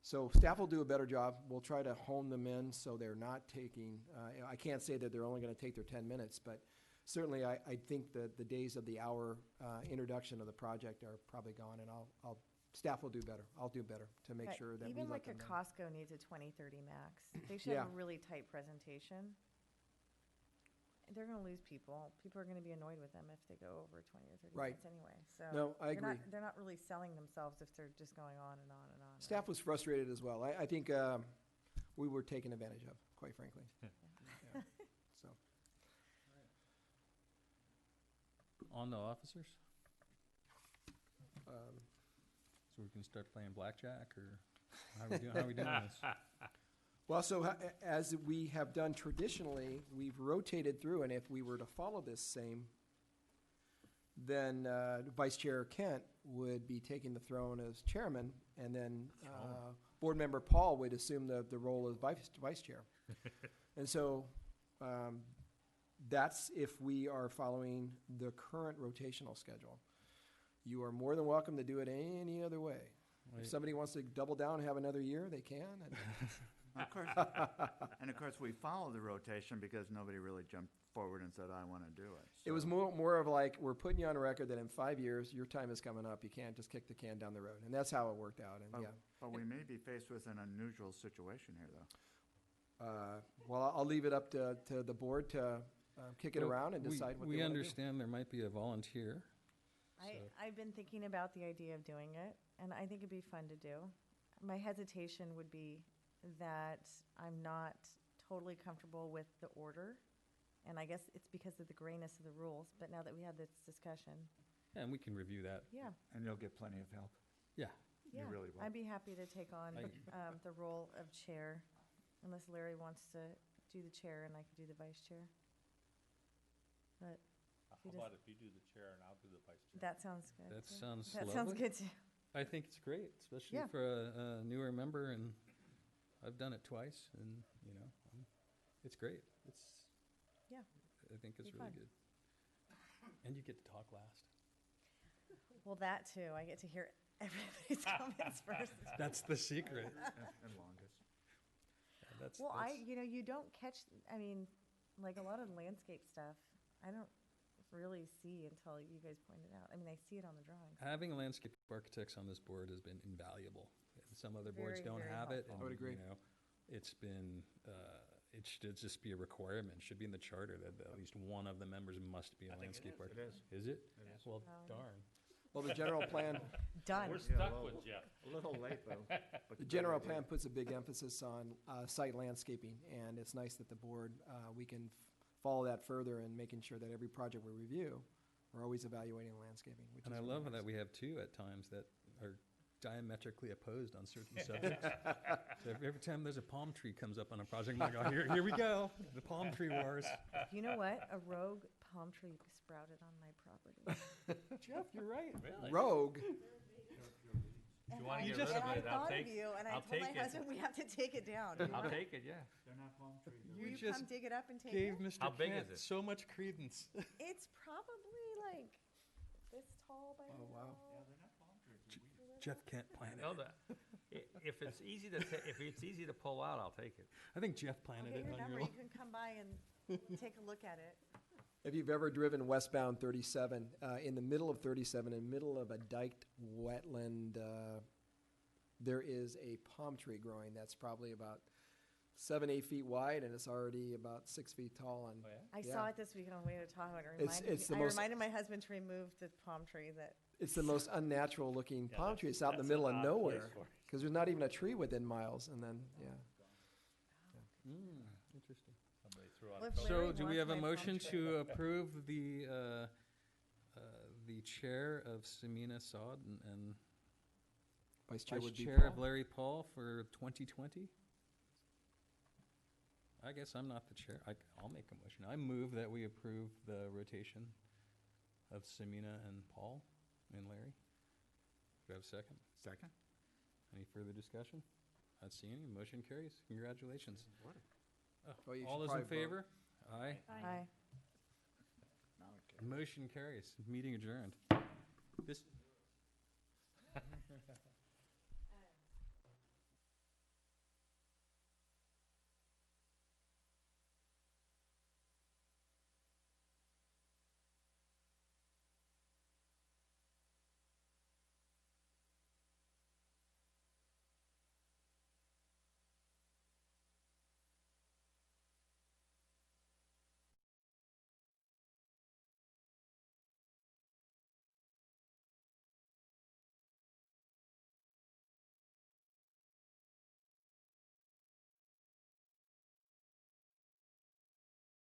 so staff will do a better job. We'll try to hone them in so they're not taking, I can't say that they're only going to take their 10 minutes, but certainly I think that the days of the hour introduction of the project are probably gone, and staff will do better. I'll do better to make But sure that we even let like a them know. Costco needs a 20, 30 max. They should have Yeah. a really tight presentation. They're gonna lose people. People are gonna be annoyed with them if they go over 20 or 30 Right. minutes anyway, so. No, I they're not- agree. They're not really selling themselves if they're just going on and on and on. right? Staff was frustrated as well. I think we were taken advantage of, quite frankly. Yeah. So, On to officers, um, so we can start playing blackjack, or how are we doing this? well, so as we have done traditionally, we've rotated through, and if we were to follow this same, then Vice Chair Kent would be taking the throne as chairman, and then Board Member Paul would assume the role of vice chair. And so that's if we are following the current rotational schedule. You are more than welcome to do it any other way. If Wait. somebody wants to double down and have another year, they can. Of course, and of course, we follow the rotation because nobody really jumped forward and said, I want to do it. It was So- more of like, we're putting you on record that in 5 years, your time is coming up. You can't just kick the can down the road. And that's how it worked out, and But- yeah. But we may be faced with an unusual situation here, though. Well, I'll leave it up to the board to kick it Well, around and we- decide what they We want to do. understand there might be a volunteer. I've been thinking about the idea of doing it, and I think it'd be fun to do. My hesitation would be that I'm not totally comfortable with the order, and I guess it's because of the grayness of the rules, but now that we had this discussion, And we can review that. yeah, And you'll get plenty of help. Yeah. yeah. really will. I'd be happy to take on the role of chair, unless Larry wants to do the chair and I could do the vice chair. But How You just- about if you do the chair and I'll do the vice chair? that sounds good. That too. sounds That lovely. sounds good too. I think it's great, especially Yeah. for a newer member, and I've done it twice, and, it's great. Yeah. I think it's Be really fun. good. And you get to talk last. Well, that too. I get to hear everybody's comments first. That's the secret. And longest. Well, you don't catch, I mean, like a lot of landscape stuff, I don't really see until you guys point it out. I mean, I see it on the drawings. Having landscape architects on this board has been invaluable. Some other boards Very, don't very have it. helpful. I would and, agree. It's been, it should just be a requirement, should be in the charter that at least one of the members must be a landscape architect. Is it? Well, darn. Well, the general plan, Done. We're stuck with Jeff. A little late, though. the general plan puts a big emphasis on site landscaping, and it's nice that the board, we can follow that further in making sure that every project we review, we're always evaluating landscaping, which is And I really love nice. that we have two at times that are diametrically opposed on certain subjects. So every time there's a palm tree comes up on a project, I'm like, oh, here we go, the palm tree wars. You know what? A rogue palm tree sprouted on my property. Jeff, you're right. Really? Rogue, If you want to You get rid just- of it, I'll I thought of take, you, and I I'll told my take it. husband we have to take it down. I'll take it, yeah. They're not palm trees. Will you just come dig it up and take Gave it? Mr. How big Kent is it? so much credence. It's probably like this tall by Oh, wow. now. Jeff Kent planted Know it. that. If it's easy to, if it's easy to pull out, I'll take it. I think Jeff I'll planted get it your on number. your You lawn. can come by and take a look at it. if you've ever driven westbound 37, in the middle of 37, in the middle of a diked wetland, there is a palm tree growing that's probably about 7, 8 feet wide, and it's already about 6 feet tall. And I Yeah. saw it this week on the way to Tahoe, and it It's- reminded it's the me, I most- reminded my husband to remove the palm tree that, it's the most unnatural looking Yeah, palm that's- tree. It's out in the that's middle an of odd place nowhere for it. because there's not even a tree within miles. And then, yeah. Interesting. Somebody threw out Well, a if coat. Larry So do we wants have a my palm motion tree. to approve the chair of Samina Saad and Vice Chair vice would be chair of Paul. Larry Paul for 2020? I guess I'm not the chair. I'll make a motion. I move that we approve the rotation of Samina and Paul and Larry. Do I have a second? Second? Any further discussion? Not seeing any. Motion carries. Congratulations. Oh, you All should those in probably vote. favor? Aye. Aye. Now it carries. Motion carries. Meeting adjourned. This,